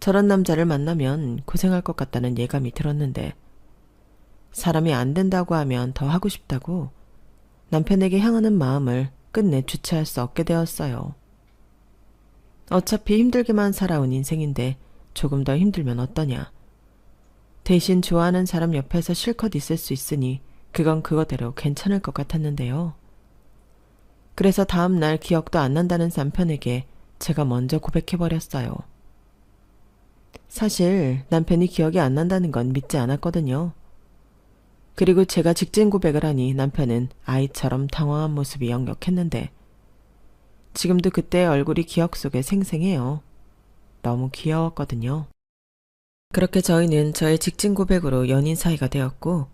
S1: 저런 남자를 만나면 고생할 것 같다는 예감이 들었는데 사람이 안 된다고 하면 더 하고 싶다고 남편에게 향하는 마음을 끝내 주체할 수 없게 되었어요. 어차피 힘들게만 살아온 인생인데 조금 더 힘들면 어떠냐. 대신 좋아하는 사람 옆에서 실컷 있을 수 있으니 그건 그거대로 괜찮을 것 같았는데요. 그래서 다음 날 기억도 안 난다는 남편에게 제가 먼저 고백해버렸어요. 사실 남편이 기억이 안 난다는 건 믿지 않았거든요. 그리고 제가 직진 고백을 하니 남편은 아이처럼 당황한 모습이 역력했는데 지금도 그때의 얼굴이 기억 속에 생생해요. 너무 귀여웠거든요. 그렇게 저희는 저의 직진 고백으로 연인 사이가 되었고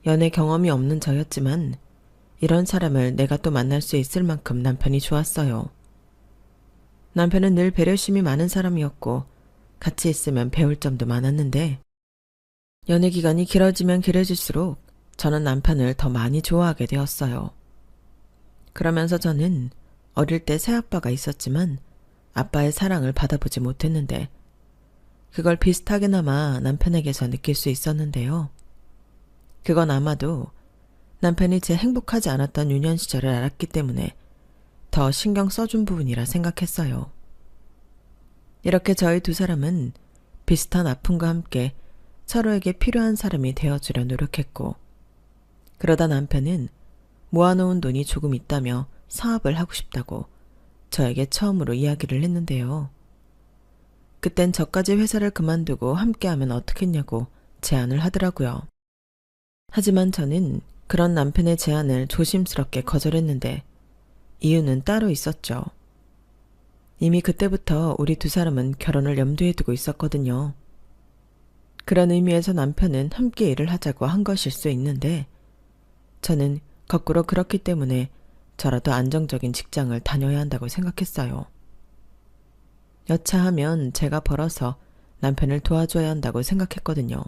S1: 연애 경험이 없는 저였지만 이런 사람을 내가 또 만날 수 있을 만큼 남편이 좋았어요. 남편은 늘 배려심이 많은 사람이었고 같이 있으면 배울 점도 많았는데 연애 기간이 길어지면 길어질수록 저는 남편을 더 많이 좋아하게 되었어요. 그러면서 저는 어릴 때 새아빠가 있었지만 아빠의 사랑을 받아보지 못했는데 그걸 비슷하게나마 남편에게서 느낄 수 있었는데요. 그건 아마도 남편이 제 행복하지 않았던 유년 시절을 알았기 때문에 더 신경 써준 부분이라 생각했어요. 이렇게 저희 두 사람은 비슷한 아픔과 함께 서로에게 필요한 사람이 되어주려 노력했고 그러다 남편은 모아놓은 돈이 조금 있다며 사업을 하고 싶다고 저에게 처음으로 이야기를 했는데요. 그땐 저까지 회사를 그만두고 함께하면 어떻겠냐고 제안을 하더라고요. 하지만 저는 그런 남편의 제안을 조심스럽게 거절했는데 이유는 따로 있었죠. 이미 그때부터 우리 두 사람은 결혼을 염두에 두고 있었거든요. 그런 의미에서 남편은 함께 일을 하자고 한 것일 수 있는데 저는 거꾸로 그렇기 때문에 저라도 안정적인 직장을 다녀야 한다고 생각했어요. 여차하면 제가 벌어서 남편을 도와줘야 한다고 생각했거든요.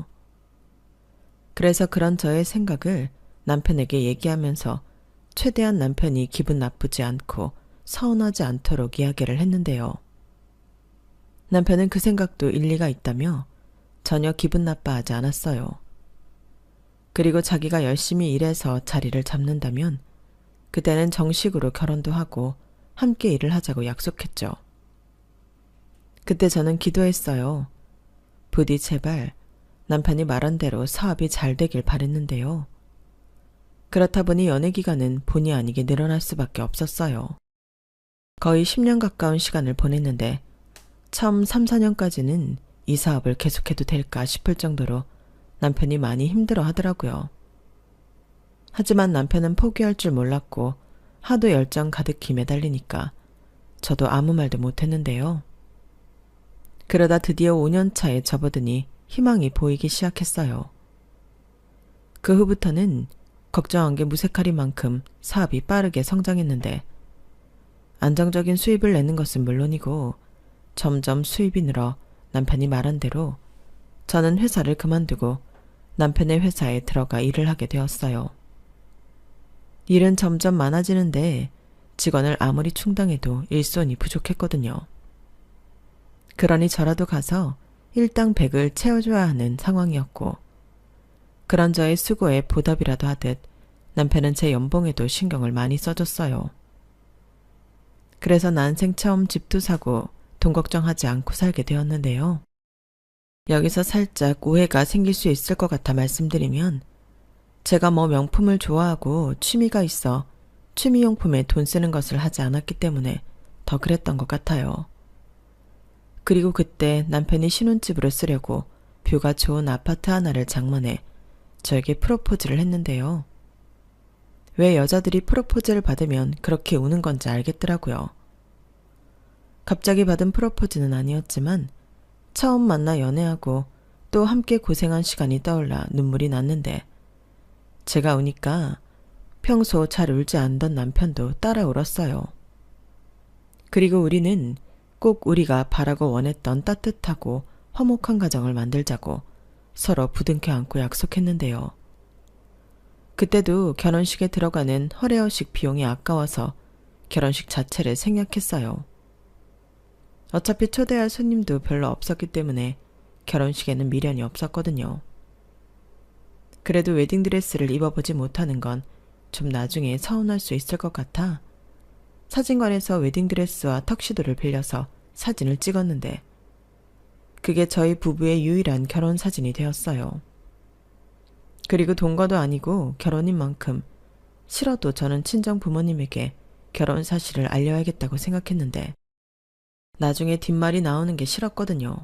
S1: 그래서 그런 저의 생각을 남편에게 얘기하면서 최대한 남편이 기분 나쁘지 않고 서운하지 않도록 이야기를 했는데요. 남편은 그 생각도 일리가 있다며 전혀 기분 나빠하지 않았어요. 그리고 자기가 열심히 일해서 자리를 잡는다면 그때는 정식으로 결혼도 하고 함께 일을 하자고 약속했죠. 그때 저는 기도했어요. 부디 제발 남편이 말한 대로 사업이 잘 되길 바랬는데요. 그렇다 보니 연애 기간은 본의 아니게 늘어날 수밖에 없었어요. 거의 10년 가까운 시간을 보냈는데 처음 3, 4년까지는 이 사업을 계속해도 될까 싶을 정도로 남편이 많이 힘들어 하더라고요. 하지만 남편은 포기할 줄 몰랐고 하도 열정 가득히 매달리니까 저도 아무 말도 못했는데요. 그러다 드디어 5년 차에 접어드니 희망이 보이기 시작했어요. 그 후부터는 걱정한 게 무색하리만큼 사업이 빠르게 성장했는데 안정적인 수입을 내는 것은 물론이고 점점 수입이 늘어 남편이 말한 대로 저는 회사를 그만두고 남편의 회사에 들어가 일을 하게 되었어요. 일은 점점 많아지는데 직원을 아무리 충당해도 일손이 부족했거든요. 그러니 저라도 가서 일당 100을 채워줘야 하는 상황이었고, 그런 저의 수고에 보답이라도 하듯 남편은 제 연봉에도 신경을 많이 써줬어요. 그래서 난생 처음 집도 사고 돈 걱정하지 않고 살게 되었는데요. 여기서 살짝 오해가 생길 수 있을 것 같아 말씀드리면, 제가 뭐 명품을 좋아하고 취미가 있어 취미용품에 돈 쓰는 것을 하지 않았기 때문에 더 그랬던 것 같아요. 그리고 그때 남편이 신혼집으로 쓰려고 뷰가 좋은 아파트 하나를 장만해 저에게 프로포즈를 했는데요. 왜 여자들이 프로포즈를 받으면 그렇게 우는 건지 알겠더라고요. 갑자기 받은 프로포즈는 아니었지만 처음 만나 연애하고 또 함께 고생한 시간이 떠올라 눈물이 났는데, 제가 우니까 평소 잘 울지 않던 남편도 따라 울었어요. 그리고 우리는 꼭 우리가 바라고 원했던 따뜻하고 화목한 가정을 만들자고 서로 부둥켜 안고 약속했는데요. 그때도 결혼식에 들어가는 허례허식 비용이 아까워서 결혼식 자체를 생략했어요. 어차피 초대할 손님도 별로 없었기 때문에 결혼식에는 미련이 없었거든요. 그래도 웨딩드레스를 입어보지 못하는 건 좀 나중에 서운할 수 있을 것 같아 사진관에서 웨딩드레스와 턱시도를 빌려서 사진을 찍었는데, 그게 저희 부부의 유일한 결혼 사진이 되었어요. 그리고 동거도 아니고 결혼인 만큼 싫어도 저는 친정 부모님에게 결혼 사실을 알려야겠다고 생각했는데, 나중에 뒷말이 나오는 게 싫었거든요.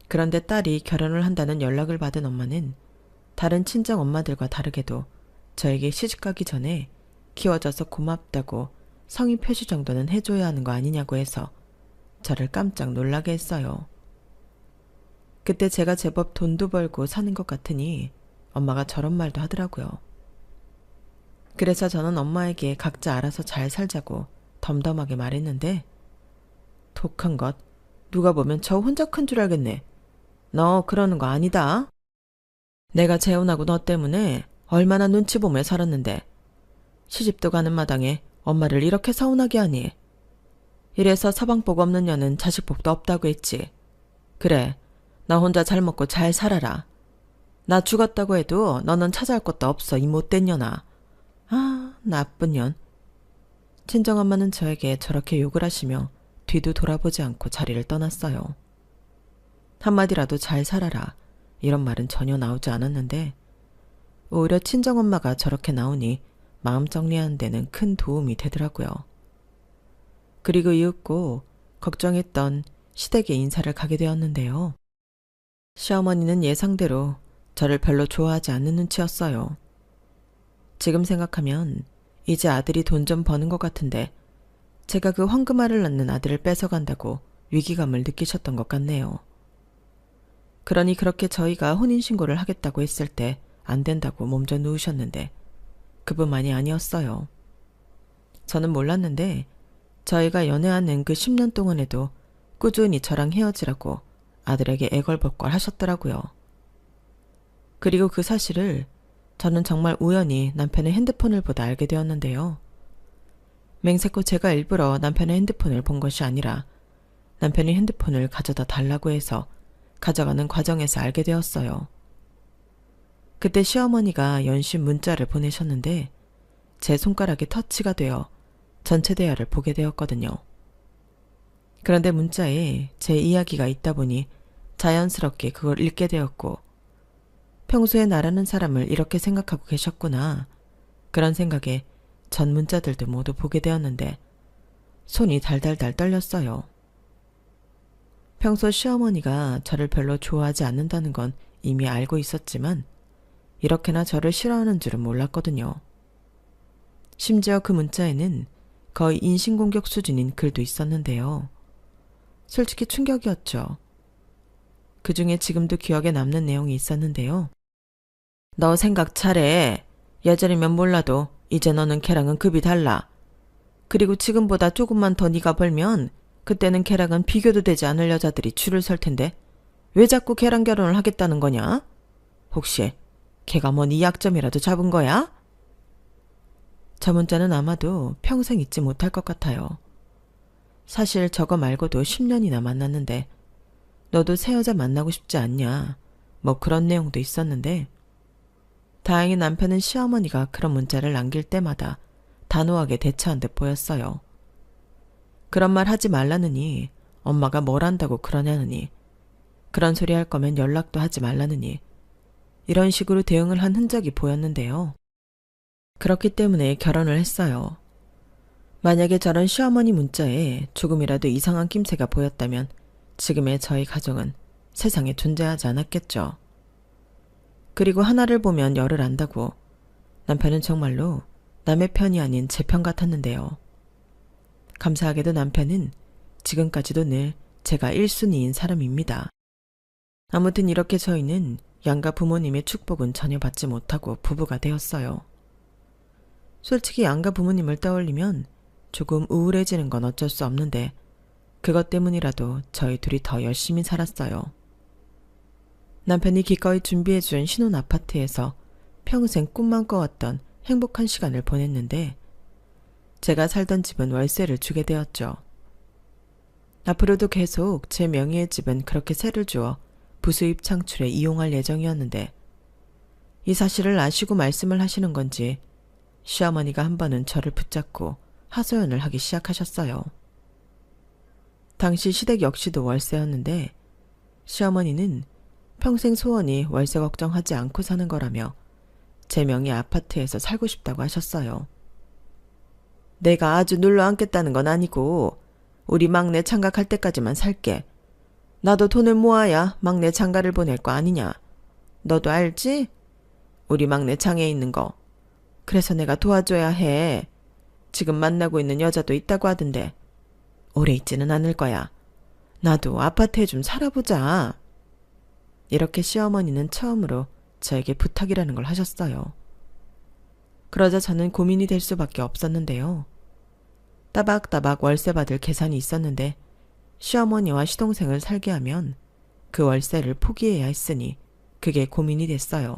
S1: 그런데 딸이 결혼을 한다는 연락을 받은 엄마는 다른 친정 엄마들과 다르게도 저에게 시집가기 전에 키워줘서 고맙다고 성의 표시 정도는 해줘야 하는 거 아니냐고 해서 저를 깜짝 놀라게 했어요. 그때 제가 제법 돈도 벌고 사는 것 같으니 엄마가 저런 말도 하더라고요. 그래서 저는 엄마에게 각자 알아서 잘 살자고 덤덤하게 말했는데, 독한 것, 누가 보면 저 혼자 큰 줄 알겠네. 너 그러는 거 아니다. 내가 재혼하고 너 때문에 얼마나 눈치 보며 살았는데 시집도 가는 마당에 엄마를 이렇게 서운하게 하니. 이래서 서방복 없는 년은 자식복도 없다고 했지. 그래, 나 혼자 잘 먹고 잘 살아라. 나 죽었다고 해도 너는 찾아올 것도 없어, 이 못된 년아. 아, 나쁜 년. 친정엄마는 저에게 저렇게 욕을 하시며 뒤도 돌아보지 않고 자리를 떠났어요. 한마디라도 잘 살아라, 이런 말은 전혀 나오지 않았는데, 오히려 친정엄마가 저렇게 나오니 마음 정리하는 데는 큰 도움이 되더라고요. 그리고 이윽고 걱정했던 시댁에 인사를 가게 되었는데요. 시어머니는 예상대로 저를 별로 좋아하지 않는 눈치였어요. 지금 생각하면 이제 아들이 돈 좀 버는 것 같은데 제가 그 황금알을 낳는 아들을 뺏어간다고 위기감을 느끼셨던 것 같네요. 그러니 그렇게 저희가 혼인신고를 하겠다고 했을 때 안 된다고 몸져 누우셨는데 그뿐만이 아니었어요. 저는 몰랐는데 저희가 연애하는 그 10년 동안에도 꾸준히 저랑 헤어지라고 아들에게 애걸복걸 하셨더라고요. 그리고 그 사실을 저는 정말 우연히 남편의 핸드폰을 보다 알게 되었는데요. 맹세코 제가 일부러 남편의 핸드폰을 본 것이 아니라 남편이 핸드폰을 가져다 달라고 해서 가져가는 과정에서 알게 되었어요. 그때 시어머니가 연신 문자를 보내셨는데 제 손가락에 터치가 되어 전체 대화를 보게 되었거든요. 그런데 문자에 제 이야기가 있다 보니 자연스럽게 그걸 읽게 되었고, 평소에 나라는 사람을 이렇게 생각하고 계셨구나, 그런 생각에 전 문자들도 모두 보게 되었는데 손이 달달달 떨렸어요. 평소 시어머니가 저를 별로 좋아하지 않는다는 건 이미 알고 있었지만 이렇게나 저를 싫어하는 줄은 몰랐거든요. 심지어 그 문자에는 거의 인신공격 수준인 글도 있었는데요. 솔직히 충격이었죠. 그중에 지금도 기억에 남는 내용이 있었는데요. 너 생각 잘해. 예전이면 몰라도 이제 너는 걔랑은 급이 달라. 그리고 지금보다 조금만 더 네가 벌면 그때는 걔랑은 비교도 되지 않을 여자들이 줄을 설 텐데 왜 자꾸 걔랑 결혼을 하겠다는 거냐? 혹시 걔가 뭐 네 약점이라도 잡은 거야? 저 문자는 아마도 평생 잊지 못할 것 같아요. 사실 저거 말고도 10년이나 만났는데 너도 새 여자 만나고 싶지 않냐, 뭐 그런 내용도 있었는데 다행히 남편은 시어머니가 그런 문자를 남길 때마다 단호하게 대처한 듯 보였어요. 그런 말 하지 말라느니, 엄마가 뭘 한다고 그러냐느니, 그런 소리 할 거면 연락도 하지 말라느니, 이런 식으로 대응을 한 흔적이 보였는데요. 그렇기 때문에 결혼을 했어요. 만약에 저런 시어머니 문자에 조금이라도 이상한 낌새가 보였다면 지금의 저희 가정은 세상에 존재하지 않았겠죠. 그리고 하나를 보면 열을 안다고 남편은 정말로 남의 편이 아닌 제 편 같았는데요. 감사하게도 남편은 지금까지도 늘 제가 1순위인 사람입니다. 아무튼 이렇게 저희는 양가 부모님의 축복은 전혀 받지 못하고 부부가 되었어요. 솔직히 양가 부모님을 떠올리면 조금 우울해지는 건 어쩔 수 없는데 그것 때문이라도 저희 둘이 더 열심히 살았어요. 남편이 기꺼이 준비해준 신혼 아파트에서 평생 꿈만 꿔왔던 행복한 시간을 보냈는데 제가 살던 집은 월세를 주게 되었죠. 앞으로도 계속 제 명의의 집은 그렇게 세를 주어 부수입 창출에 이용할 예정이었는데 이 사실을 아시고 말씀을 하시는 건지 시어머니가 한 번은 저를 붙잡고 하소연을 하기 시작하셨어요. 당시 시댁 역시도 월세였는데 시어머니는 평생 소원이 월세 걱정하지 않고 사는 거라며 제 명의 아파트에서 살고 싶다고 하셨어요. 내가 아주 눌러 앉겠다는 건 아니고 우리 막내 장가갈 때까지만 살게. 나도 돈을 모아야 막내 장가를 보낼 거 아니냐. 너도 알지? 우리 막내 장에 있는 거. 그래서 내가 도와줘야 해. 지금 만나고 있는 여자도 있다고 하던데 오래 있지는 않을 거야. 나도 아파트에 좀 살아보자. 이렇게 시어머니는 처음으로 저에게 부탁이라는 걸 하셨어요. 그러자 저는 고민이 될 수밖에 없었는데요. 따박따박 월세 받을 계산이 있었는데 시어머니와 시동생을 살게 하면 그 월세를 포기해야 했으니 그게 고민이 됐어요.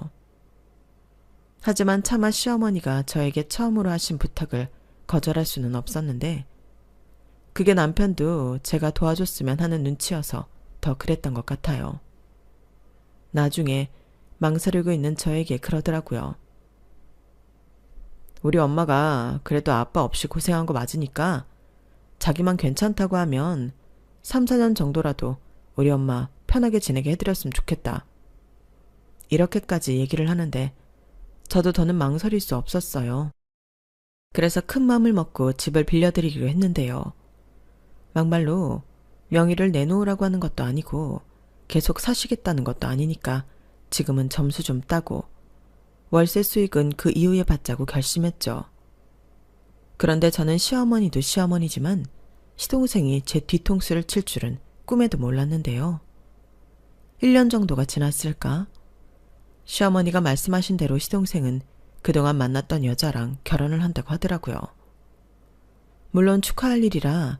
S1: 하지만 차마 시어머니가 저에게 처음으로 하신 부탁을 거절할 수는 없었는데 그게 남편도 제가 도와줬으면 하는 눈치여서 더 그랬던 것 같아요. 나중에 망설이고 있는 저에게 그러더라고요. 우리 엄마가 그래도 아빠 없이 고생한 거 맞으니까 자기만 괜찮다고 하면 3, 4년 정도라도 우리 엄마 편하게 지내게 해드렸으면 좋겠다. 이렇게까지 얘기를 하는데 저도 더는 망설일 수 없었어요. 그래서 큰 맘을 먹고 집을 빌려드리기로 했는데요. 막말로 명의를 내놓으라고 하는 것도 아니고 계속 사시겠다는 것도 아니니까 지금은 점수 좀 따고 월세 수익은 그 이후에 받자고 결심했죠. 그런데 저는 시어머니도 시어머니지만 시동생이 제 뒤통수를 칠 줄은 꿈에도 몰랐는데요. 1년 정도가 지났을까? 시어머니가 말씀하신 대로 시동생은 그동안 만났던 여자랑 결혼을 한다고 하더라고요. 물론 축하할 일이라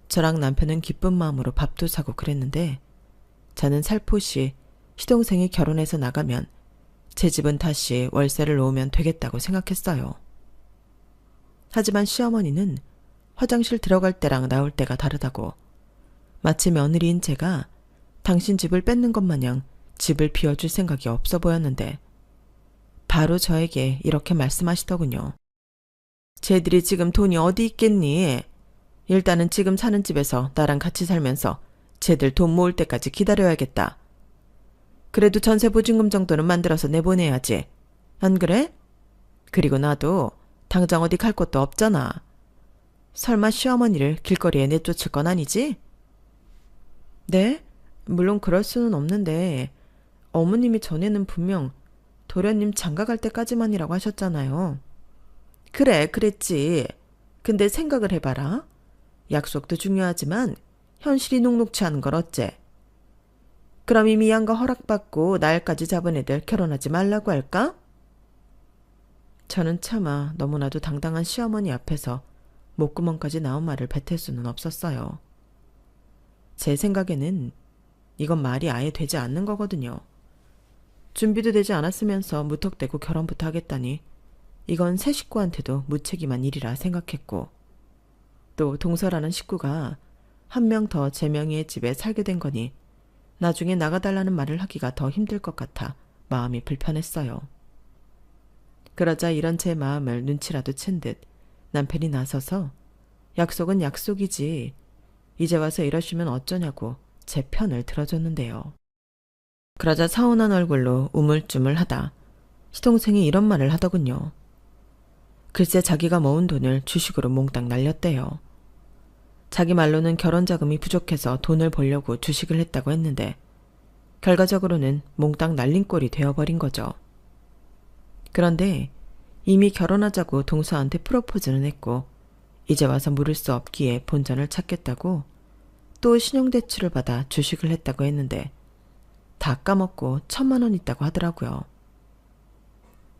S1: 저랑 남편은 기쁜 마음으로 밥도 사고 그랬는데 저는 살포시 시동생이 결혼해서 나가면 제 집은 다시 월세를 놓으면 되겠다고 생각했어요. 하지만 시어머니는 화장실 들어갈 때랑 나올 때가 다르다고 마치 며느리인 제가 당신 집을 뺏는 것 마냥 집을 비워줄 생각이 없어 보였는데 바로 저에게 이렇게 말씀하시더군요. 쟤들이 지금 돈이 어디 있겠니? 일단은 지금 사는 집에서 나랑 같이 살면서 쟤들 돈 모을 때까지 기다려야겠다. 그래도 전세 보증금 정도는 만들어서 내보내야지. 안 그래? 그리고 나도 당장 어디 갈 곳도 없잖아. 설마 시어머니를 길거리에 내쫓을 건 아니지? 네? 물론 그럴 수는 없는데 어머님이 전에는 분명 도련님 장가갈 때까지만이라고 하셨잖아요. 그래, 그랬지. 근데 생각을 해봐라. 약속도 중요하지만 현실이 녹록치 않은 걸 어째? 그럼 이미 양가 허락받고 날까지 잡은 애들 결혼하지 말라고 할까? 저는 차마 너무나도 당당한 시어머니 앞에서 목구멍까지 나온 말을 뱉을 수는 없었어요. 제 생각에는 이건 말이 아예 되지 않는 거거든요. 준비도 되지 않았으면서 무턱대고 결혼부터 하겠다니 이건 새 식구한테도 무책임한 일이라 생각했고, 또 동서라는 식구가 한 명 더 제 명의의 집에 살게 된 거니 나중에 나가달라는 말을 하기가 더 힘들 것 같아 마음이 불편했어요. 그러자 이런 제 마음을 눈치라도 챈 듯 남편이 나서서 약속은 약속이지, 이제 와서 이러시면 어쩌냐고 제 편을 들어줬는데요. 그러자 서운한 얼굴로 우물쭈물하다 시동생이 이런 말을 하더군요. 글쎄 자기가 모은 돈을 주식으로 몽땅 날렸대요. 자기 말로는 결혼 자금이 부족해서 돈을 벌려고 주식을 했다고 했는데 결과적으로는 몽땅 날린 꼴이 되어버린 거죠. 그런데 이미 결혼하자고 동서한테 프로포즈는 했고 이제 와서 물을 수 없기에 본전을 찾겠다고 또 신용대출을 받아 주식을 했다고 했는데 다 까먹고 1,000만 원 있다고 하더라고요.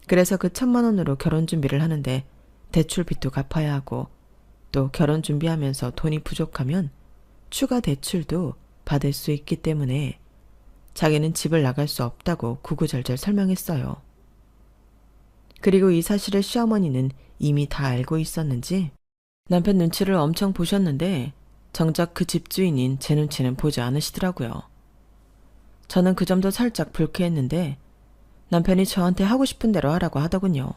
S1: 그래서 그 1,000만 원으로 결혼 준비를 하는데 대출빚도 갚아야 하고 또 결혼 준비하면서 돈이 부족하면 추가 대출도 받을 수 있기 때문에 자기는 집을 나갈 수 없다고 구구절절 설명했어요. 그리고 이 사실을 시어머니는 이미 다 알고 있었는지 남편 눈치를 엄청 보셨는데 정작 그 집주인인 제 눈치는 보지 않으시더라고요. 저는 그 점도 살짝 불쾌했는데 남편이 저한테 하고 싶은 대로 하라고 하더군요.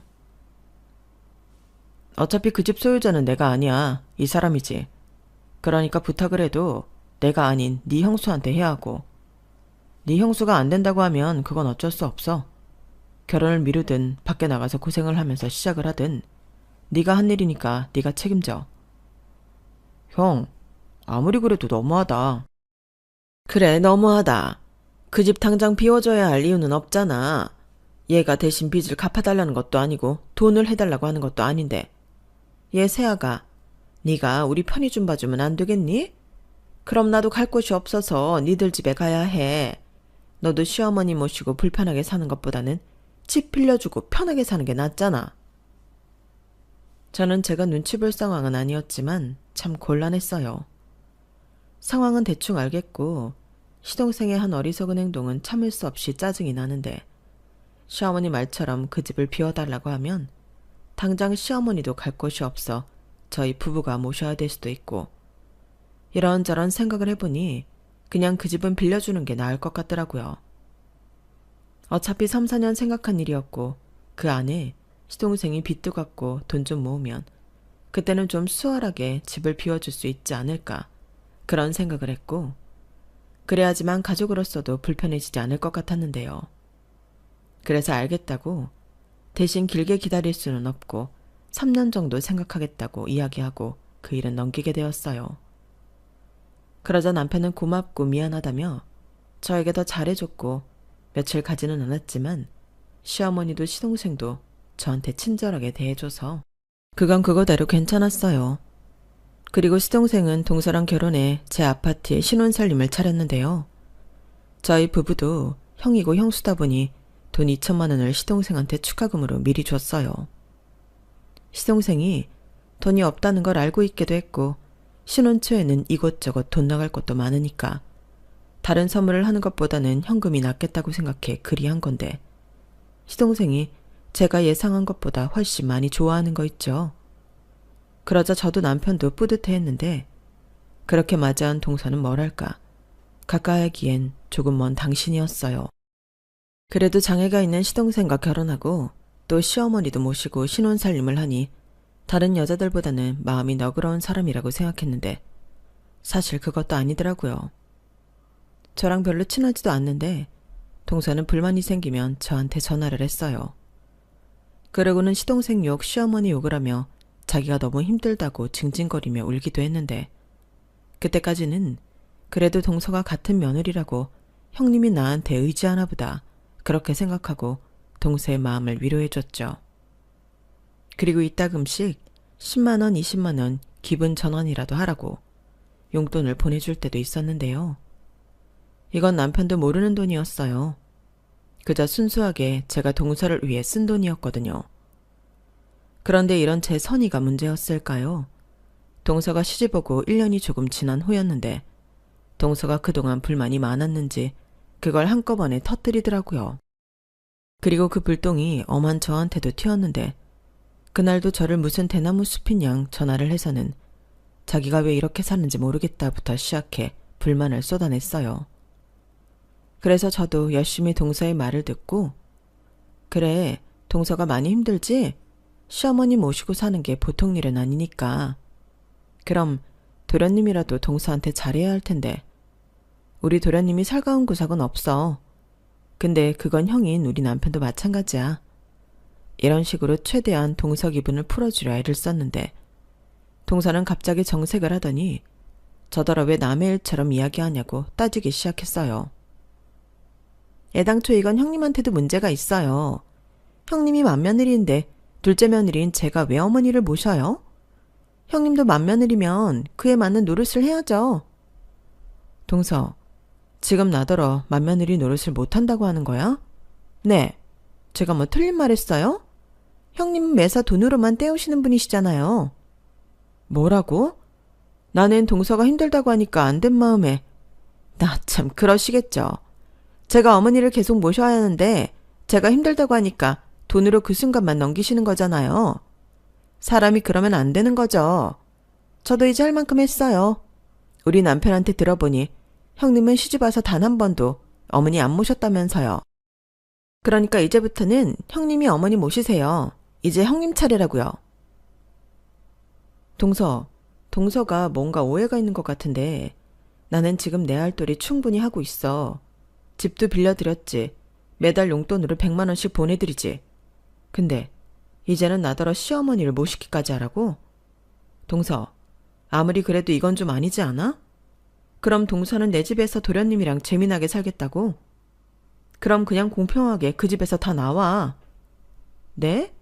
S1: 어차피 그 집 소유자는 내가 아니야. 이 사람이지. 그러니까 부탁을 해도 내가 아닌 네 형수한테 해야 하고, 네 형수가 안 된다고 하면 그건 어쩔 수 없어. 결혼을 미루든 밖에 나가서 고생을 하면서 시작을 하든 네가 한 일이니까 네가 책임져. 형, 아무리 그래도 너무하다. 그래, 너무하다. 그 집 당장 비워줘야 할 이유는 없잖아. 얘가 대신 빚을 갚아달라는 것도 아니고 돈을 해달라고 하는 것도 아닌데. 얘 새아가, 네가 우리 편의 좀 봐주면 안 되겠니? 그럼 나도 갈 곳이 없어서 니들 집에 가야 해. 너도 시어머니 모시고 불편하게 사는 것보다는 집 빌려주고 편하게 사는 게 낫잖아. 저는 제가 눈치 볼 상황은 아니었지만 참 곤란했어요. 상황은 대충 알겠고 시동생의 한 어리석은 행동은 참을 수 없이 짜증이 나는데 시어머니 말처럼 그 집을 비워달라고 하면 당장 시어머니도 갈 곳이 없어 저희 부부가 모셔야 될 수도 있고, 이런저런 생각을 해보니 그냥 그 집은 빌려주는 게 나을 것 같더라고요. 어차피 3, 4년 생각한 일이었고 그 안에 시동생이 빚도 갚고 돈 좀 모으면 그때는 좀 수월하게 집을 비워줄 수 있지 않을까, 그런 생각을 했고, 그래야지만 가족으로서도 불편해지지 않을 것 같았는데요. 그래서 알겠다고 대신 길게 기다릴 수는 없고 3년 정도 생각하겠다고 이야기하고 그 일은 넘기게 되었어요. 그러자 남편은 고맙고 미안하다며 저에게 더 잘해줬고 며칠 가지는 않았지만 시어머니도 시동생도 저한테 친절하게 대해줘서 그건 그거대로 괜찮았어요. 그리고 시동생은 동서랑 결혼해 제 아파트에 신혼살림을 차렸는데요. 저희 부부도 형이고 형수다 보니 돈 2,000만 원을 시동생한테 축하금으로 미리 줬어요. 시동생이 돈이 없다는 걸 알고 있기도 했고 신혼 초에는 이곳저곳 돈 나갈 것도 많으니까 다른 선물을 하는 것보다는 현금이 낫겠다고 생각해 그리 한 건데, 시동생이 제가 예상한 것보다 훨씬 많이 좋아하는 거 있죠. 그러자 저도 남편도 뿌듯해했는데 그렇게 맞이한 동서는 뭐랄까 가까이 하기엔 조금 먼 당신이었어요. 그래도 장애가 있는 시동생과 결혼하고 또 시어머니도 모시고 신혼살림을 하니 다른 여자들보다는 마음이 너그러운 사람이라고 생각했는데 사실 그것도 아니더라고요. 저랑 별로 친하지도 않는데 동서는 불만이 생기면 저한테 전화를 했어요. 그러고는 시동생 욕, 시어머니 욕을 하며 자기가 너무 힘들다고 징징거리며 울기도 했는데 그때까지는 그래도 동서가 같은 며느리라고 형님이 나한테 의지하나 보다 그렇게 생각하고 동서의 마음을 위로해줬죠. 그리고 이따금씩 10만 원, 20만 원 기분 전환이라도 하라고 용돈을 보내줄 때도 있었는데요. 이건 남편도 모르는 돈이었어요. 그저 순수하게 제가 동서를 위해 쓴 돈이었거든요. 그런데 이런 제 선의가 문제였을까요? 동서가 시집오고 1년이 조금 지난 후였는데 동서가 그동안 불만이 많았는지 그걸 한꺼번에 터뜨리더라고요. 그리고 그 불똥이 엄한 저한테도 튀었는데 그날도 저를 무슨 대나무 숲인 양 전화를 해서는 자기가 왜 이렇게 사는지 모르겠다부터 시작해 불만을 쏟아냈어요. 그래서 저도 열심히 동서의 말을 듣고 그래, 동서가 많이 힘들지? 시어머니 모시고 사는 게 보통 일은 아니니까. 그럼 도련님이라도 동서한테 잘해야 할 텐데. 우리 도련님이 살가운 구석은 없어. 근데 그건 형인 우리 남편도 마찬가지야. 이런 식으로 최대한 동서 기분을 풀어주려 애를 썼는데 동서는 갑자기 정색을 하더니 저더러 왜 남의 일처럼 이야기하냐고 따지기 시작했어요. 애당초 이건 형님한테도 문제가 있어요. 형님이 맏며느리인데 둘째 며느리인 제가 왜 어머니를 모셔요? 형님도 맏며느리면 그에 맞는 노릇을 해야죠. 동서, 지금 나더러 맏며느리 노릇을 못한다고 하는 거야? 네. 제가 뭐 틀린 말 했어요? 형님은 매사 돈으로만 때우시는 분이시잖아요. 뭐라고? 나는 동서가 힘들다고 하니까 안 된 마음에. 나 참 그러시겠죠. 제가 어머니를 계속 모셔야 하는데 제가 힘들다고 하니까 돈으로 그 순간만 넘기시는 거잖아요. 사람이 그러면 안 되는 거죠. 저도 이제 할 만큼 했어요. 우리 남편한테 들어보니 형님은 시집와서 단 한 번도 어머니 안 모셨다면서요. 그러니까 이제부터는 형님이 어머니 모시세요. 이제 형님 차례라고요. 동서가 뭔가 오해가 있는 것 같은데 나는 지금 내 할 도리 충분히 하고 있어. 집도 빌려드렸지. 매달 용돈으로 100만 원씩 보내드리지. 근데 이제는 나더러 시어머니를 모시기까지 하라고? 동서, 아무리 그래도 이건 좀 아니지 않아? 그럼 동서는 내 집에서 도련님이랑 재미나게 살겠다고? 그럼 그냥 공평하게 그 집에서 다 나와. 네?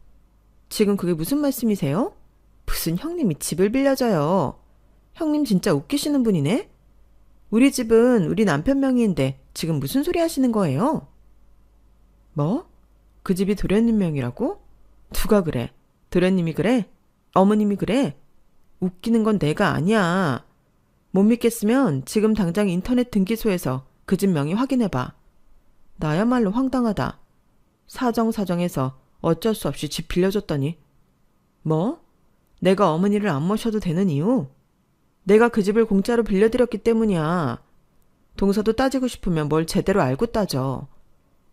S1: 지금 그게 무슨 말씀이세요? 무슨 형님이 집을 빌려줘요. 형님 진짜 웃기시는 분이네? 우리 집은 우리 남편 명의인데 지금 무슨 소리 하시는 거예요? 뭐? 그 집이 도련님 명이라고? 누가 그래? 도련님이 그래? 어머님이 그래? 웃기는 건 내가 아니야. 못 믿겠으면 지금 당장 인터넷 등기소에서 그 집 명의 확인해봐. 나야말로 황당하다. 사정해서 어쩔 수 없이 집 빌려줬더니. 뭐? 내가 어머니를 안 모셔도 되는 이유? 내가 그 집을 공짜로 빌려드렸기 때문이야. 동서도 따지고 싶으면 뭘 제대로 알고 따져.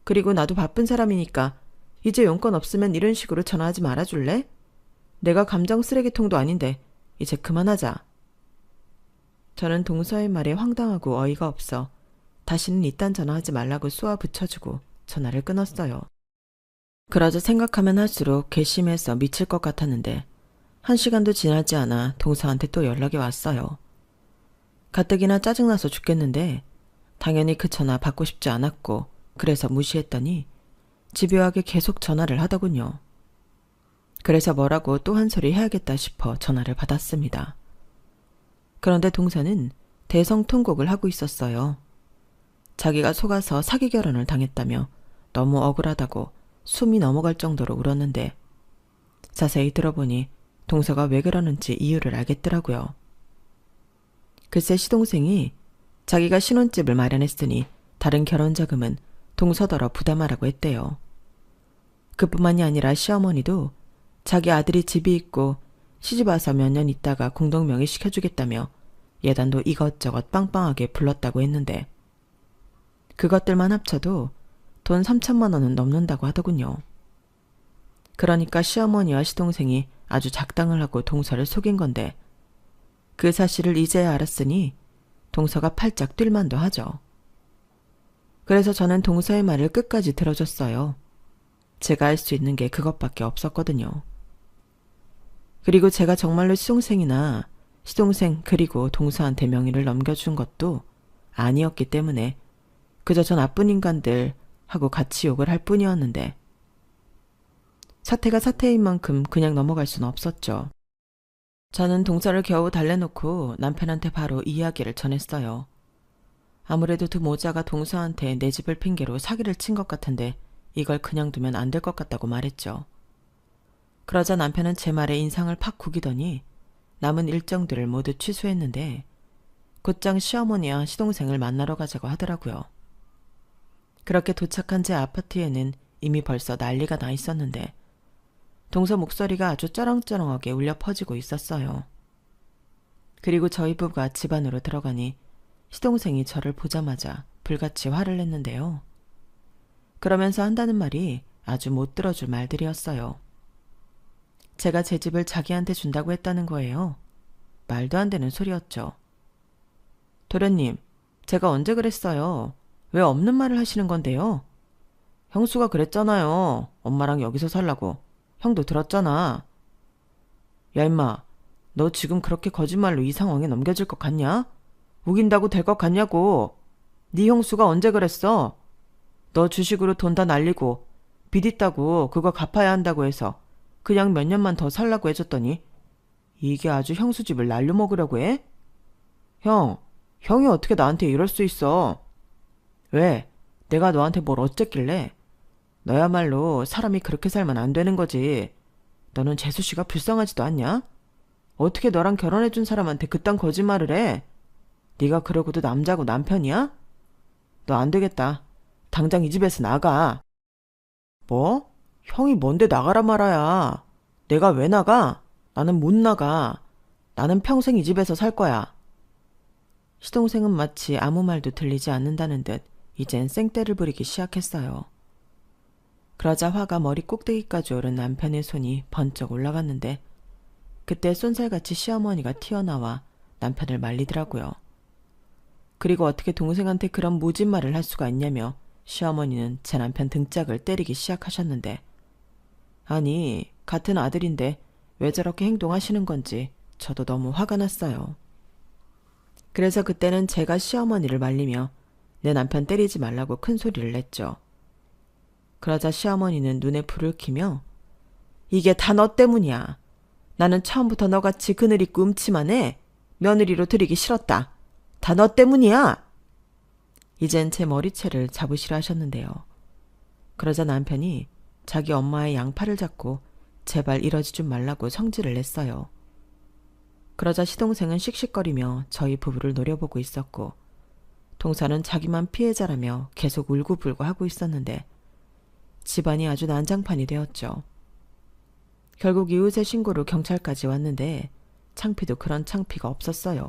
S1: 그리고 나도 바쁜 사람이니까 이제 용건 없으면 이런 식으로 전화하지 말아줄래? 내가 감정 쓰레기통도 아닌데 이제 그만하자. 저는 동서의 말에 황당하고 어이가 없어 다시는 이딴 전화하지 말라고 쏘아 붙여주고 전화를 끊었어요. 그러자 생각하면 할수록 괘씸해서 미칠 것 같았는데 1시간도 지나지 않아 동서한테 또 연락이 왔어요. 가뜩이나 짜증나서 죽겠는데 당연히 그 전화 받고 싶지 않았고 그래서 무시했더니 집요하게 계속 전화를 하더군요. 그래서 뭐라고 또 한 소리 해야겠다 싶어 전화를 받았습니다. 그런데 동서는 대성통곡을 하고 있었어요. 자기가 속아서 사기 결혼을 당했다며 너무 억울하다고 숨이 넘어갈 정도로 울었는데 자세히 들어보니 동서가 왜 그러는지 이유를 알겠더라고요. 글쎄 시동생이 자기가 신혼집을 마련했으니 다른 결혼 자금은 동서더러 부담하라고 했대요. 그뿐만이 아니라 시어머니도 자기 아들이 집이 있고 시집와서 몇 년 있다가 공동명의 시켜주겠다며 예단도 이것저것 빵빵하게 불렀다고 했는데 그것들만 합쳐도 돈 3천만 원은 넘는다고 하더군요. 그러니까 시어머니와 시동생이 아주 작당을 하고 동서를 속인 건데 그 사실을 이제야 알았으니 동서가 팔짝 뛸만도 하죠. 그래서 저는 동서의 말을 끝까지 들어줬어요. 제가 할 수 있는 게 그것밖에 없었거든요. 그리고 제가 정말로 시동생 그리고 동서한테 명의를 넘겨준 것도 아니었기 때문에 그저 저 나쁜 인간들 하고 같이 욕을 할 뿐이었는데 사태가 사태인 만큼 그냥 넘어갈 수는 없었죠. 저는 동서를 겨우 달래놓고 남편한테 바로 이야기를 전했어요. 아무래도 두 모자가 동서한테 내 집을 핑계로 사기를 친 것 같은데 이걸 그냥 두면 안 될 것 같다고 말했죠. 그러자 남편은 제 말에 인상을 팍 구기더니 남은 일정들을 모두 취소했는데 곧장 시어머니와 시동생을 만나러 가자고 하더라고요. 그렇게 도착한 제 아파트에는 이미 벌써 난리가 나 있었는데 동서 목소리가 아주 쩌렁쩌렁하게 울려 퍼지고 있었어요. 그리고 저희 부부가 집 안으로 들어가니 시동생이 저를 보자마자 불같이 화를 냈는데요. 그러면서 한다는 말이 아주 못 들어줄 말들이었어요. 제가 제 집을 자기한테 준다고 했다는 거예요. 말도 안 되는 소리였죠. 도련님, 제가 언제 그랬어요? 왜 없는 말을 하시는 건데요? 형수가 그랬잖아요. 엄마랑 여기서 살라고. 형도 들었잖아. 야 임마, 너 지금 그렇게 거짓말로 이 상황에 넘겨질 것 같냐? 우긴다고 될 것 같냐고. 네 형수가 언제 그랬어? 너 주식으로 돈 다 날리고 빚 있다고 그거 갚아야 한다고 해서 그냥 몇 년만 더 살라고 해줬더니 이게 아주 형수 집을 날려먹으려고 해? 형이 어떻게 나한테 이럴 수 있어? 왜? 내가 너한테 뭘 어쨌길래? 너야말로 사람이 그렇게 살면 안 되는 거지. 너는 재수 씨가 불쌍하지도 않냐? 어떻게 너랑 결혼해준 사람한테 그딴 거짓말을 해? 네가 그러고도 남자고 남편이야? 너 안 되겠다. 당장 이 집에서 나가. 뭐? 형이 뭔데 나가라 말아야. 내가 왜 나가? 나는 못 나가. 나는 평생 이 집에서 살 거야. 시동생은 마치 아무 말도 들리지 않는다는 듯 이젠 생떼를 부리기 시작했어요. 그러자 화가 머리 꼭대기까지 오른 남편의 손이 번쩍 올라갔는데 그때 쏜살같이 시어머니가 튀어나와 남편을 말리더라고요. 그리고 어떻게 동생한테 그런 모진 말을 할 수가 있냐며 시어머니는 제 남편 등짝을 때리기 시작하셨는데 아니, 같은 아들인데 왜 저렇게 행동하시는 건지 저도 너무 화가 났어요. 그래서 그때는 제가 시어머니를 말리며 내 남편 때리지 말라고 큰 소리를 냈죠. 그러자 시어머니는 눈에 불을 켜며 이게 다 너 때문이야. 나는 처음부터 너같이 그늘 있고 음치만 해. 며느리로 들이기 싫었다. 다 너 때문이야. 이젠 제 머리채를 잡으시려 하셨는데요. 그러자 남편이 자기 엄마의 양팔을 잡고 제발 이러지 좀 말라고 성질을 냈어요. 그러자 시동생은 씩씩거리며 저희 부부를 노려보고 있었고 동서는 자기만 피해자라며 계속 울고불고 하고 있었는데 집안이 아주 난장판이 되었죠. 결국 이웃의 신고로 경찰까지 왔는데 창피도 그런 창피가 없었어요.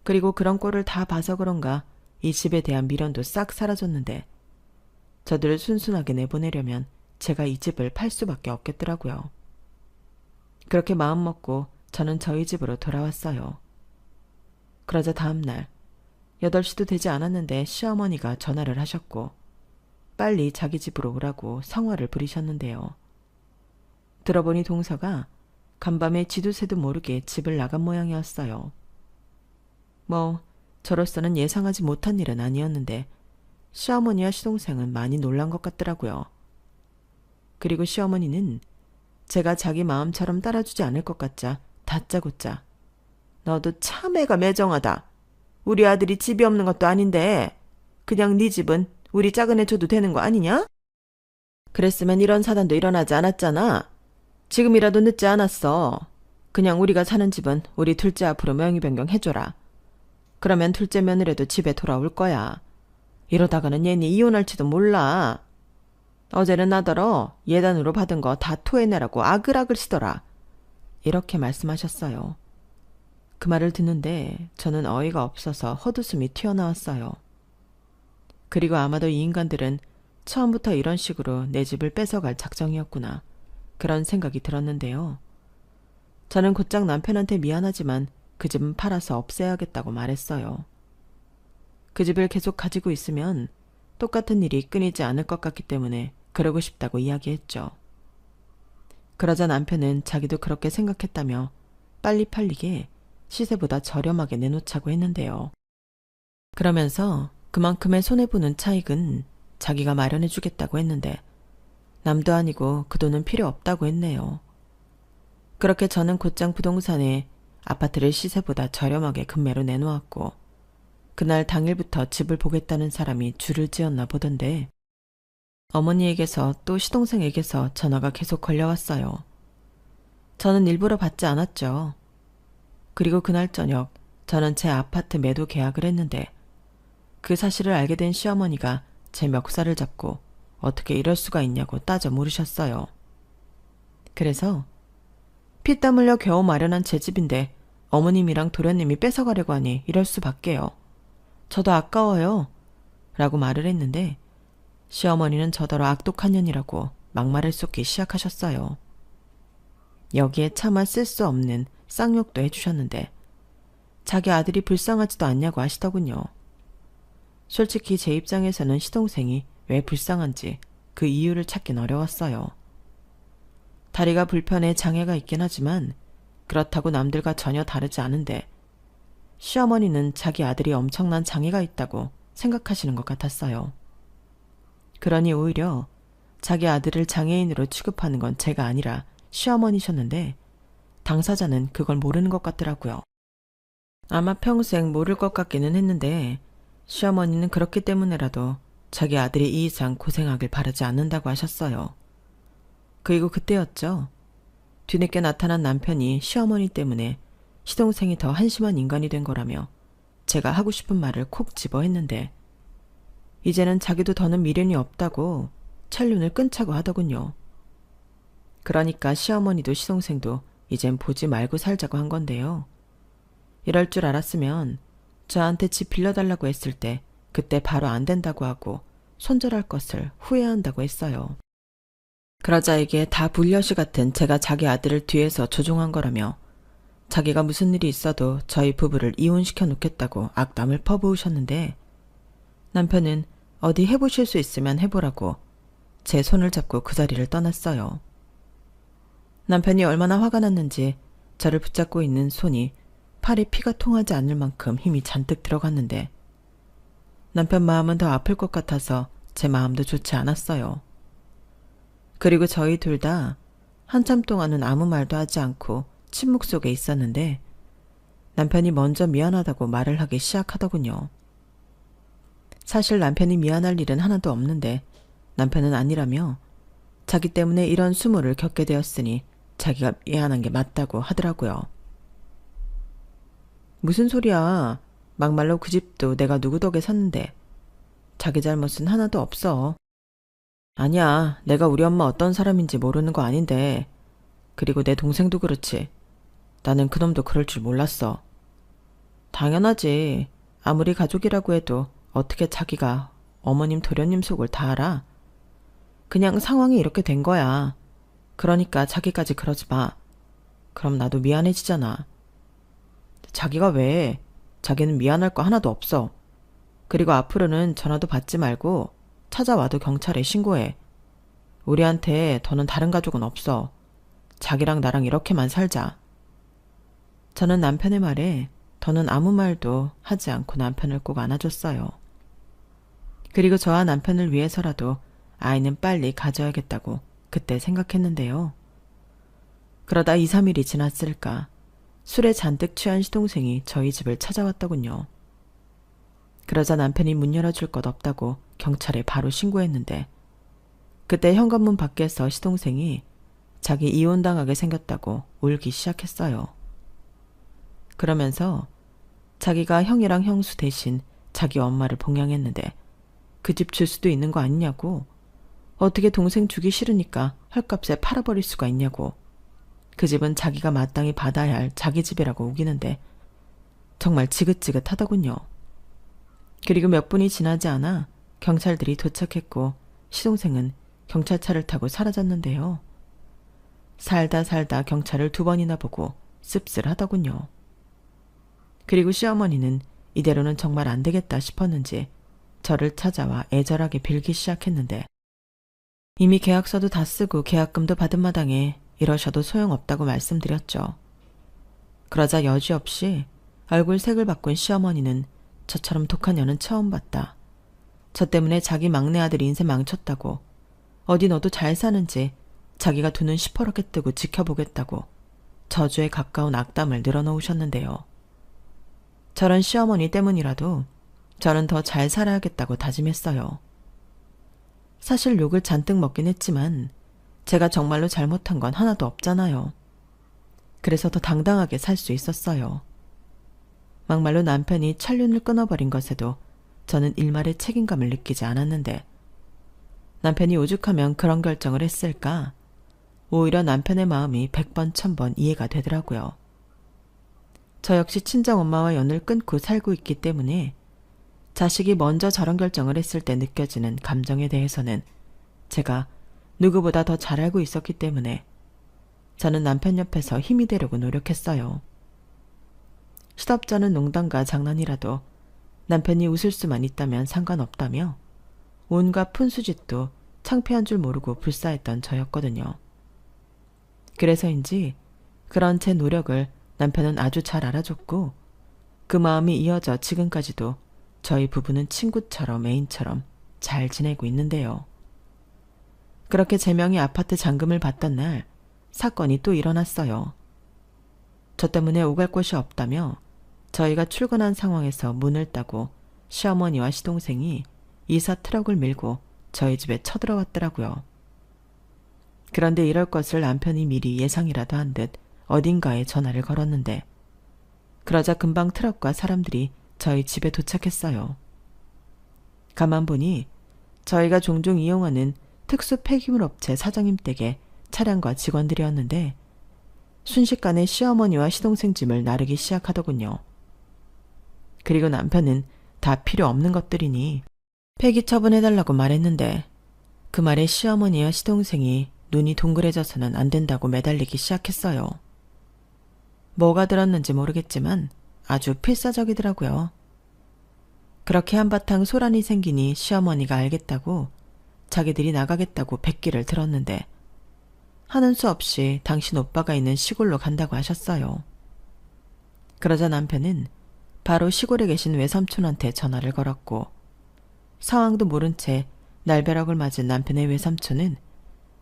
S1: 그리고 그런 꼴을 다 봐서 그런가 이 집에 대한 미련도 싹 사라졌는데 저들을 순순하게 내보내려면 제가 이 집을 팔 수밖에 없겠더라고요. 그렇게 마음먹고 저는 저희 집으로 돌아왔어요. 그러자 다음날 8시도 되지 않았는데 시어머니가 전화를 하셨고 빨리 자기 집으로 오라고 성화를 부리셨는데요. 들어보니 동서가 간밤에 지도새도 모르게 집을 나간 모양이었어요. 뭐 저로서는 예상하지 못한 일은 아니었는데 시어머니와 시동생은 많이 놀란 것 같더라고요. 그리고 시어머니는 제가 자기 마음처럼 따라주지 않을 것 같자 다짜고짜 너도 참 애가 매정하다. 우리 아들이 집이 없는 것도 아닌데 그냥 네 집은 우리 작은 애 줘도 되는 거 아니냐? 그랬으면 이런 사단도 일어나지 않았잖아. 지금이라도 늦지 않았어. 그냥 우리가 사는 집은 우리 둘째 앞으로 명의 변경해줘라. 그러면 둘째 며느리도 집에 돌아올 거야. 이러다가는 얘니 이혼할지도 몰라. 어제는 나더러 예단으로 받은 거 다 토해내라고 아글아글시더라. 이렇게 말씀하셨어요. 그 말을 듣는데 저는 어이가 없어서 헛웃음이 튀어나왔어요. 그리고 아마도 이 인간들은 처음부터 이런 식으로 내 집을 뺏어갈 작정이었구나. 그런 생각이 들었는데요. 저는 곧장 남편한테 미안하지만 그 집은 팔아서 없애야겠다고 말했어요. 그 집을 계속 가지고 있으면 똑같은 일이 끊이지 않을 것 같기 때문에 그러고 싶다고 이야기했죠. 그러자 남편은 자기도 그렇게 생각했다며 빨리 팔리게 시세보다 저렴하게 내놓자고 했는데요. 그러면서 그만큼의 손해보는 차익은 자기가 마련해주겠다고 했는데 남도 아니고 그 돈은 필요 없다고 했네요. 그렇게 저는 곧장 부동산에 아파트를 시세보다 저렴하게 금매로 내놓았고 그날 당일부터 집을 보겠다는 사람이 줄을 지었나 보던데 어머니에게서 또 시동생에게서 전화가 계속 걸려왔어요. 저는 일부러 받지 않았죠. 그리고 그날 저녁 저는 제 아파트 매도 계약을 했는데 그 사실을 알게 된 시어머니가 제 멱살을 잡고 어떻게 이럴 수가 있냐고 따져 물으셨어요. 그래서 피땀 흘려 겨우 마련한 제 집인데 어머님이랑 도련님이 뺏어가려고 하니 이럴 수밖에요. 저도 아까워요. 라고 말을 했는데 시어머니는 저더러 악독한 년이라고 막말을 쏟기 시작하셨어요. 여기에 차마 쓸 수 없는 쌍욕도 해주셨는데 자기 아들이 불쌍하지도 않냐고 하시더군요. 솔직히 제 입장에서는 시동생이 왜 불쌍한지 그 이유를 찾긴 어려웠어요. 다리가 불편해 장애가 있긴 하지만 그렇다고 남들과 전혀 다르지 않은데 시어머니는 자기 아들이 엄청난 장애가 있다고 생각하시는 것 같았어요. 그러니 오히려 자기 아들을 장애인으로 취급하는 건 제가 아니라 시어머니셨는데 당사자는 그걸 모르는 것 같더라고요. 아마 평생 모를 것 같기는 했는데 시어머니는 그렇기 때문에라도 자기 아들이 이 이상 고생하길 바라지 않는다고 하셨어요. 그리고 그때였죠. 뒤늦게 나타난 남편이 시어머니 때문에 시동생이 더 한심한 인간이 된 거라며 제가 하고 싶은 말을 콕 집어 했는데 이제는 자기도 더는 미련이 없다고 찰륜을 끊자고 하더군요. 그러니까 시어머니도 시동생도 이젠 보지 말고 살자고 한 건데요. 이럴 줄 알았으면 저한테 집 빌려달라고 했을 때 그때 바로 안 된다고 하고 손절할 것을 후회한다고 했어요. 그러자 이게 다 불려시 같은 제가 자기 아들을 뒤에서 조종한 거라며 자기가 무슨 일이 있어도 저희 부부를 이혼시켜 놓겠다고 악담을 퍼부으셨는데 남편은 어디 해보실 수 있으면 해보라고 제 손을 잡고 그 자리를 떠났어요. 남편이 얼마나 화가 났는지 저를 붙잡고 있는 손이 팔에 피가 통하지 않을 만큼 힘이 잔뜩 들어갔는데 남편 마음은 더 아플 것 같아서 제 마음도 좋지 않았어요. 그리고 저희 둘 다 한참 동안은 아무 말도 하지 않고 침묵 속에 있었는데 남편이 먼저 미안하다고 말을 하기 시작하더군요. 사실 남편이 미안할 일은 하나도 없는데 남편은 아니라며 자기 때문에 이런 수모를 겪게 되었으니 자기가 미안한 게 맞다고 하더라고요. 무슨 소리야. 막말로 그 집도 내가 누구 덕에 샀는데 자기 잘못은 하나도 없어. 아니야. 내가 우리 엄마 어떤 사람인지 모르는 거 아닌데 그리고 내 동생도 그렇지. 나는 그놈도 그럴 줄 몰랐어. 당연하지. 아무리 가족이라고 해도 어떻게 자기가 어머님 도련님 속을 다 알아? 그냥 상황이 이렇게 된 거야. 그러니까 자기까지 그러지 마. 그럼 나도 미안해지잖아. 자기가 왜? 자기는 미안할 거 하나도 없어. 그리고 앞으로는 전화도 받지 말고 찾아와도 경찰에 신고해. 우리한테 더는 다른 가족은 없어. 자기랑 나랑 이렇게만 살자. 저는 남편의 말에 더는 아무 말도 하지 않고 남편을 꼭 안아줬어요. 그리고 저와 남편을 위해서라도 아이는 빨리 가져야겠다고 그때 생각했는데요. 그러다 2, 3일이 지났을까 술에 잔뜩 취한 시동생이 저희 집을 찾아왔더군요. 그러자 남편이 문 열어줄 것 없다고 경찰에 바로 신고했는데 그때 현관문 밖에서 시동생이 자기 이혼당하게 생겼다고 울기 시작했어요. 그러면서 자기가 형이랑 형수 대신 자기 엄마를 봉양했는데 그 집 줄 수도 있는 거 아니냐고, 어떻게 동생 주기 싫으니까 헐값에 팔아버릴 수가 있냐고, 그 집은 자기가 마땅히 받아야 할 자기 집이라고 우기는데 정말 지긋지긋하더군요. 그리고 몇 분이 지나지 않아 경찰들이 도착했고 시동생은 경찰차를 타고 사라졌는데요. 살다 경찰을 2번이나 보고 씁쓸하더군요. 그리고 시어머니는 이대로는 정말 안 되겠다 싶었는지 저를 찾아와 애절하게 빌기 시작했는데 이미 계약서도 다 쓰고 계약금도 받은 마당에 이러셔도 소용없다고 말씀드렸죠. 그러자 여지없이 얼굴색을 바꾼 시어머니는 저처럼 독한 년은 처음 봤다. 저 때문에 자기 막내 아들 인생 망쳤다고, 어디 너도 잘 사는지 자기가 두 눈 시퍼렇게 뜨고 지켜보겠다고 저주에 가까운 악담을 늘어놓으셨는데요. 저런 시어머니 때문이라도 저는 더 잘 살아야겠다고 다짐했어요. 사실 욕을 잔뜩 먹긴 했지만 제가 정말로 잘못한 건 하나도 없잖아요. 그래서 더 당당하게 살 수 있었어요. 막말로 남편이 찰륜을 끊어버린 것에도 저는 일말의 책임감을 느끼지 않았는데 남편이 오죽하면 그런 결정을 했을까? 오히려 남편의 마음이 100번 1000번 이해가 되더라고요. 저 역시 친정엄마와 연을 끊고 살고 있기 때문에 자식이 먼저 저런 결정을 했을 때 느껴지는 감정에 대해서는 제가 누구보다 더 잘 알고 있었기 때문에 저는 남편 옆에서 힘이 되려고 노력했어요. 시덥잖은 농담과 장난이라도 남편이 웃을 수만 있다면 상관없다며 온갖 푼수짓도 창피한 줄 모르고 불사했던 저였거든요. 그래서인지 그런 제 노력을 남편은 아주 잘 알아줬고 그 마음이 이어져 지금까지도 저희 부부는 친구처럼 애인처럼 잘 지내고 있는데요. 그렇게 제 명의 아파트 잔금을 받던 날 사건이 또 일어났어요. 저 때문에 오갈 곳이 없다며 저희가 출근한 상황에서 문을 따고 시어머니와 시동생이 이사 트럭을 밀고 저희 집에 쳐들어왔더라고요. 그런데 이럴 것을 남편이 미리 예상이라도 한 듯 어딘가에 전화를 걸었는데 그러자 금방 트럭과 사람들이 저희 집에 도착했어요. 가만 보니 저희가 종종 이용하는 특수 폐기물 업체 사장님 댁에 차량과 직원들이었는데 순식간에 시어머니와 시동생 짐을 나르기 시작하더군요. 그리고 남편은 다 필요 없는 것들이니 폐기 처분해달라고 말했는데 그 말에 시어머니와 시동생이 눈이 동그래져서는 안 된다고 매달리기 시작했어요. 뭐가 들었는지 모르겠지만 아주 필사적이더라고요. 그렇게 한바탕 소란이 생기니 시어머니가 알겠다고 자기들이 나가겠다고 백기를 들었는데 하는 수 없이 당신 오빠가 있는 시골로 간다고 하셨어요. 그러자 남편은 바로 시골에 계신 외삼촌한테 전화를 걸었고 상황도 모른 채 날벼락을 맞은 남편의 외삼촌은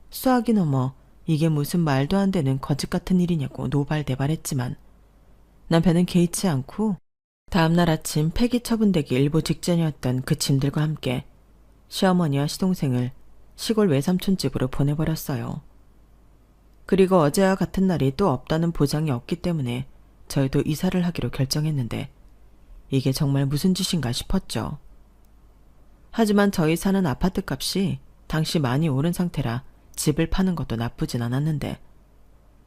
S1: 수학이 넘어 이게 무슨 말도 안 되는 거짓 같은 일이냐고 노발대발했지만 남편은 개의치 않고 다음날 아침 폐기 처분되기 일보 직전이었던 그 짐들과 함께 시어머니와 시동생을 시골 외삼촌 집으로 보내버렸어요. 그리고 어제와 같은 날이 또 없다는 보장이 없기 때문에 저희도 이사를 하기로 결정했는데 이게 정말 무슨 짓인가 싶었죠. 하지만 저희 사는 아파트 값이 당시 많이 오른 상태라 집을 파는 것도 나쁘진 않았는데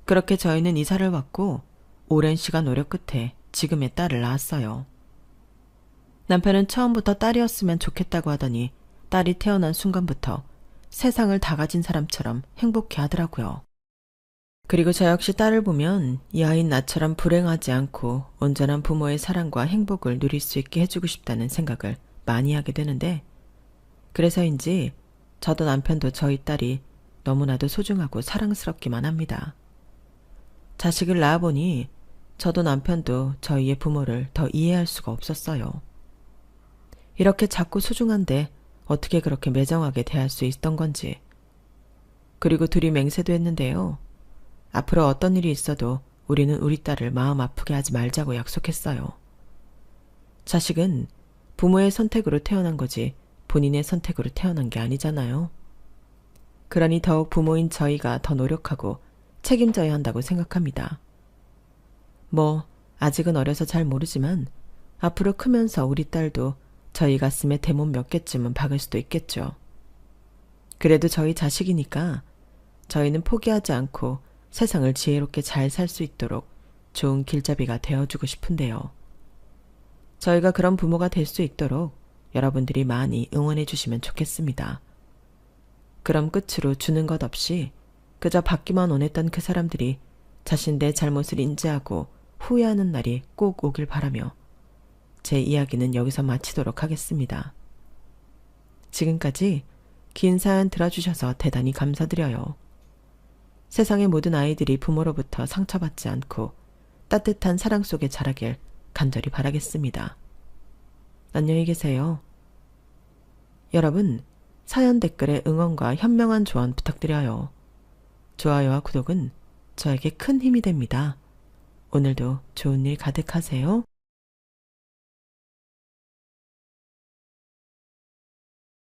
S1: 그렇게 저희는 이사를 왔고 오랜 시간 노력 끝에 지금의 딸을 낳았어요. 남편은 처음부터 딸이었으면 좋겠다고 하더니 딸이 태어난 순간부터 세상을 다 가진 사람처럼 행복해 하더라고요. 그리고 저 역시 딸을 보면 이 아이는 나처럼 불행하지 않고 온전한 부모의 사랑과 행복을 누릴 수 있게 해주고 싶다는 생각을 많이 하게 되는데 그래서인지 저도 남편도 저희 딸이 너무나도 소중하고 사랑스럽기만 합니다. 자식을 낳아보니 저도 남편도 저희의 부모를 더 이해할 수가 없었어요. 이렇게 작고 소중한데 어떻게 그렇게 매정하게 대할 수 있던 건지. 그리고 둘이 맹세도 했는데요. 앞으로 어떤 일이 있어도 우리는 우리 딸을 마음 아프게 하지 말자고 약속했어요. 자식은 부모의 선택으로 태어난 거지 본인의 선택으로 태어난 게 아니잖아요. 그러니 더욱 부모인 저희가 더 노력하고 책임져야 한다고 생각합니다. 아직은 어려서 잘 모르지만 앞으로 크면서 우리 딸도 저희 가슴에 대못 몇 개쯤은 박을 수도 있겠죠. 그래도 저희 자식이니까 저희는 포기하지 않고 세상을 지혜롭게 잘 살 수 있도록 좋은 길잡이가 되어주고 싶은데요. 저희가 그런 부모가 될 수 있도록 여러분들이 많이 응원해 주시면 좋겠습니다. 그럼 끝으로 주는 것 없이 그저 받기만 원했던 그 사람들이 자신들의 잘못을 인지하고 후회하는 날이 꼭 오길 바라며 제 이야기는 여기서 마치도록 하겠습니다. 지금까지 긴 사연 들어주셔서 대단히 감사드려요. 세상의 모든 아이들이 부모로부터 상처받지 않고 따뜻한 사랑 속에 자라길 간절히 바라겠습니다. 안녕히 계세요. 여러분, 사연 댓글에 응원과 현명한 조언 부탁드려요. 좋아요와 구독은 저에게 큰 힘이 됩니다. 오늘도 좋은 일 가득하세요.